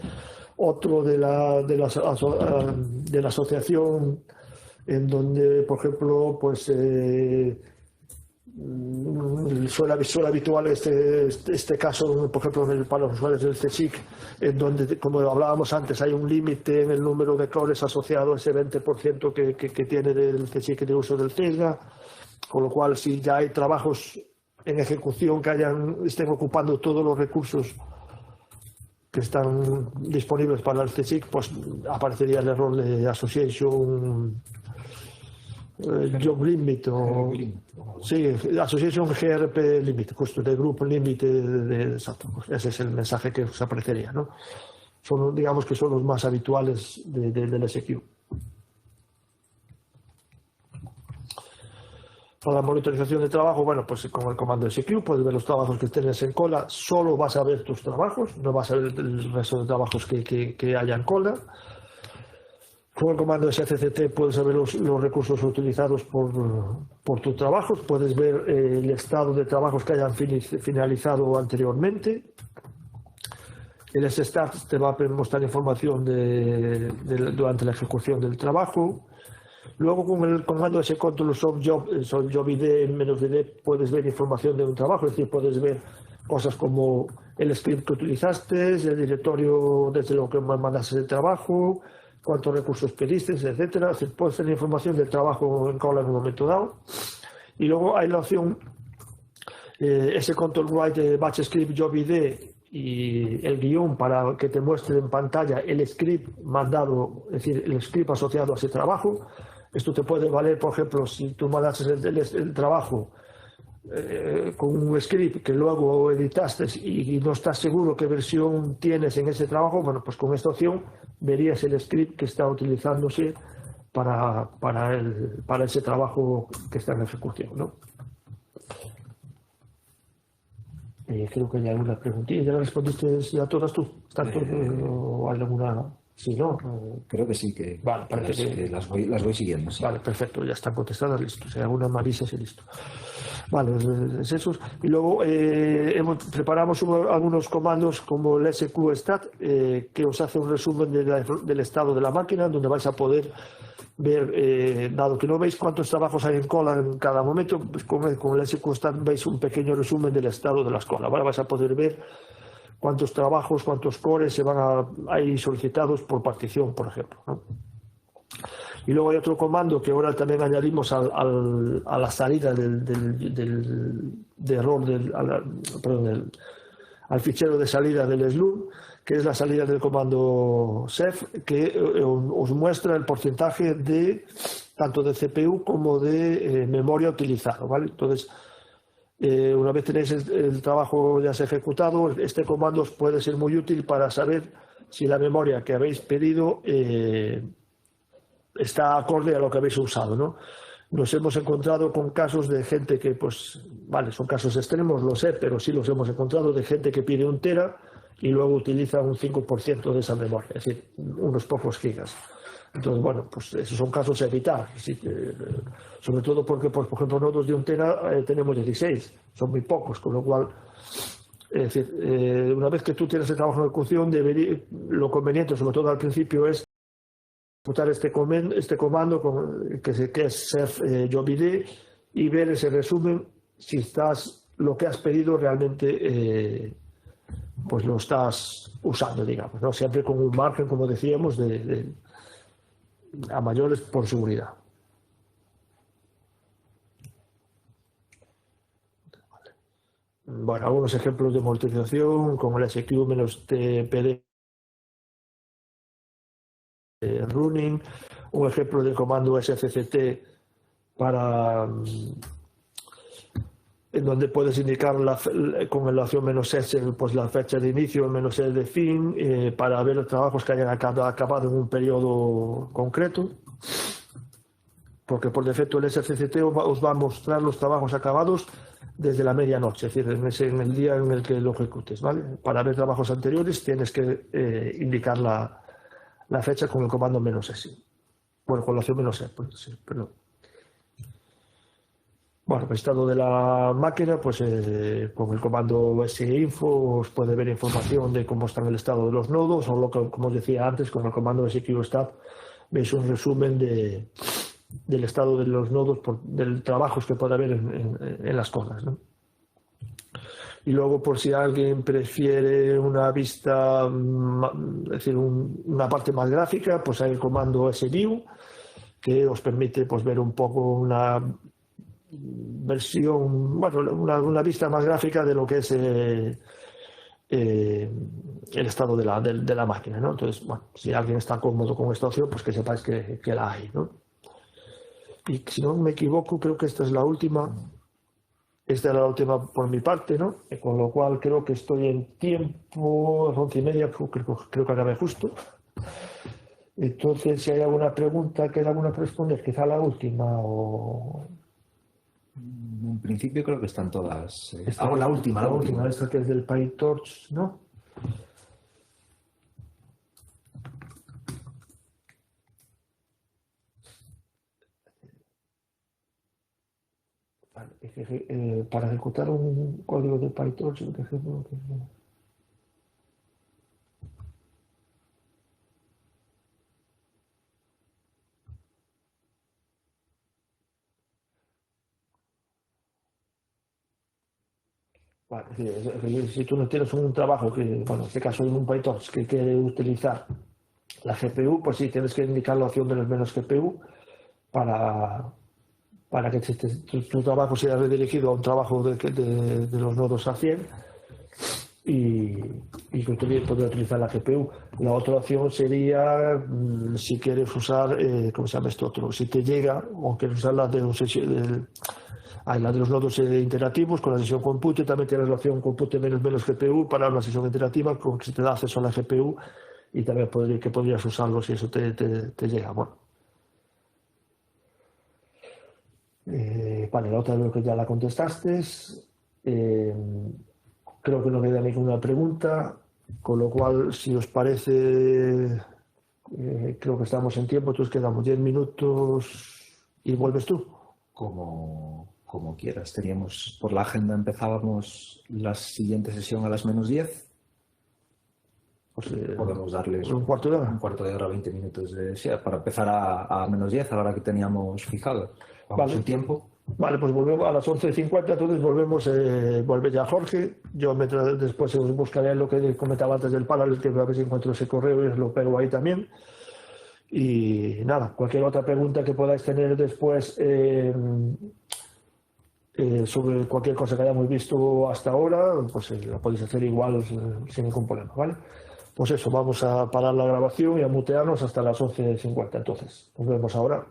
Otro de la asociación, en donde, por ejemplo, pues suele habitual este caso, por ejemplo, para los usuarios del CSIC, en donde, como hablábamos antes, hay un límite en el número de cores asociado a ese 20% que tiene del CSIC de uso del CESGA, con lo cual si ya hay trabajos en ejecución que estén ocupando todos los recursos que están disponibles para el CSIC, pues aparecería el error de Association Job Limit sí, Association GRP Limit, justo de Group Limit exacto, ese es el mensaje que os aparecería, ¿no? Digamos que son los más habituales del SQ. Para la monitorización de trabajo, bueno, pues con el comando SQ puedes ver los trabajos que tienes en cola, solo vas a ver tus trabajos, no vas a ver el resto de trabajos que haya en cola. Con el comando SCCT puedes ver los recursos utilizados por tus trabajos, puedes ver el estado de trabajos que hayan finalizado anteriormente. El SSTAT te va a mostrar información durante la ejecución del trabajo. Luego con el comando scontrol job id -id puedes ver información de un trabajo, es decir, puedes ver cosas como el script que utilizaste, el directorio desde lo que mandaste el trabajo, cuántos recursos pediste, etcétera. Es decir, puedes tener información del trabajo en cola en un momento dado. Y luego hay la opción scontrol write batch script job id y el guión para que te muestre en pantalla el script mandado, es decir, el script asociado a ese trabajo. Esto te puede valer, por ejemplo, si tú mandas el trabajo con un script que luego editaste y no estás seguro qué versión tienes en ese trabajo, bueno, pues con esta opción verías el script que está utilizándose para ese trabajo que está en ejecución, ¿no? Creo que hay alguna preguntilla. ¿Ya respondiste a todas tú? ¿O hay alguna...? Sí, ¿no? Creo que sí, que, vale, que las voy siguiendo. Sí. Vale, perfecto, ya están contestadas, listo. Si hay alguna Marisa, sí, listo. Vale, es eso. Y luego preparamos algunos comandos como el SQStat, que os hace un resumen del estado de la máquina, donde vais a poder ver, dado que no veis cuántos trabajos hay en cola en cada momento, pues con el SQStat veis un pequeño resumen del estado de las colas, ¿vale? Vais a poder ver cuántos trabajos, cuántos cores se van a ir solicitados por partición, por ejemplo, ¿no? Y luego hay otro comando que ahora también añadimos a la salida de error, al fichero de salida del SLUM, que es la salida del comando sef, que os muestra el porcentaje tanto de CPU como de memoria utilizado, ¿vale? Entonces, Una vez tenéis el trabajo ya se ha ejecutado, este comando os puede ser muy útil para saber si la memoria que habéis pedido está acorde a lo que habéis usado, ¿no? Nos hemos encontrado con casos de gente que, pues, vale, son casos extremos, lo sé, pero sí los hemos encontrado de gente que pide 1 tera y luego utiliza un 5% de esa memoria, es decir, unos pocos gigas. Entonces, bueno, pues esos son casos a evitar, ¿sí? Sobre todo porque, pues, por ejemplo, nodos de 1 tera tenemos 16, son muy pocos, con lo cual, es decir, una vez que tú tienes el trabajo en ejecución, lo conveniente, sobre todo al principio, es ejecutar este comando que es ser jobid y ver ese resumen si lo que has pedido realmente pues lo estás usando, digamos, ¿no? Siempre con un margen, como decíamos, a mayores por seguridad. Bueno, algunos ejemplos de monitorización con el SQ-TPD running, un ejemplo del comando scct en donde puedes indicar con la opción "-s", pues la fecha de inicio, "-s" de fin, para ver los trabajos que hayan acabado en un periodo concreto, porque por defecto el scct os va a mostrar los trabajos acabados desde la medianoche, es decir, en el día en el que lo ejecutes, ¿vale? Para ver trabajos anteriores tienes que indicar la fecha con el comando "-s". Bueno, con la opción "-s", sí, perdón. Bueno, el estado de la máquina, pues con el comando sinfo os puede ver información de cómo está en el estado de los nodos, o como os decía antes, con el comando sqstat veis un resumen del estado de los nodos, del trabajos que puede haber en las cosas, ¿no? Y luego, por si alguien prefiere una vista, es decir, una parte más gráfica, pues hay el comando sview, que os permite, pues, ver un poco una versión, bueno, una vista más gráfica de lo que es el estado de la máquina, ¿no? Entonces, bueno, si alguien está cómodo con esta opción, pues que sepáis que la hay, ¿no? Y si no me equivoco, creo que esta es la última. Esta era la última por mi parte, ¿no? Con lo cual creo que estoy en tiempo, 11:30, creo que acabé justo. Entonces, si hay alguna pregunta que alguna por responder, quizá la última o... En principio creo que están todas. La última, esta que es del PyTorch, ¿no? Para ejecutar un código de PyTorch, por ejemplo, vale, si tú no tienes un trabajo que, bueno, en este caso en un PyTorch que quiere utilizar la GPU, pues sí, tienes que indicar la opción de los menos GPU para que tu trabajo sea redirigido a un trabajo de los nodos a 100 y que poder utilizar la GPU. La otra opción sería, si quieres usar, ¿cómo se llama esto otro? Si te llega, o quieres usar la de los nodos interactivos con la sesión compute, también tienes la opción compute menos GPU para una sesión interactiva con que se te da acceso a la GPU y también podrías usarlo si eso te llega. Bueno. Vale, la otra creo que ya la contestaste. Creo que no queda ninguna pregunta, con lo cual, si os parece, creo que estamos en tiempo, entonces quedamos 10 minutos y vuelves tú. Como quieras. Teníamos por la agenda, empezábamos la siguiente sesión a las -10. Pues, podemos darles un cuarto de hora. Un cuarto de hora, 20 minutos para empezar a -10, a la hora que teníamos fijado. Vamos en tiempo. Vale, pues volvemos a las 11:50, entonces vuelve ya Jorge. Yo después os buscaré lo que comentaba antes del Parallel, que a ver si encuentro ese correo y os lo pego ahí también. Y nada, cualquier otra pregunta que podáis tener después sobre cualquier cosa que hayamos visto hasta ahora, pues la podéis hacer igual sin ningún problema, ¿vale? Pues eso, vamos a parar la grabación y a mutearnos hasta las 11:50. Entonces, nos vemos ahora.